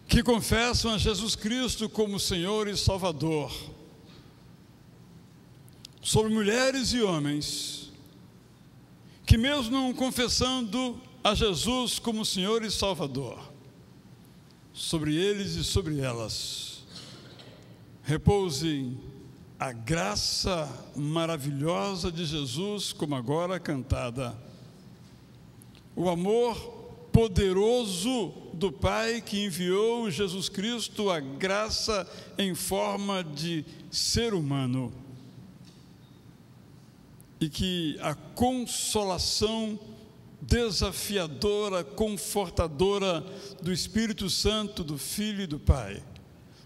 que confessam a Jesus Cristo como Senhor e Salvador, sobre mulheres e homens que, mesmo não confessando a Jesus como Senhor e Salvador, sobre eles e sobre elas repousem a graça maravilhosa de Jesus, como agora cantada, o amor poderoso do Pai que enviou Jesus Cristo, a graça em forma de ser humano, e que a consolação desafiadora, confortadora do Espírito Santo, do Filho e do Pai,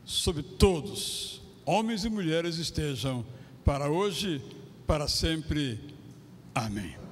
sobre todos, homens e mulheres, estejam para hoje, para sempre. Amém.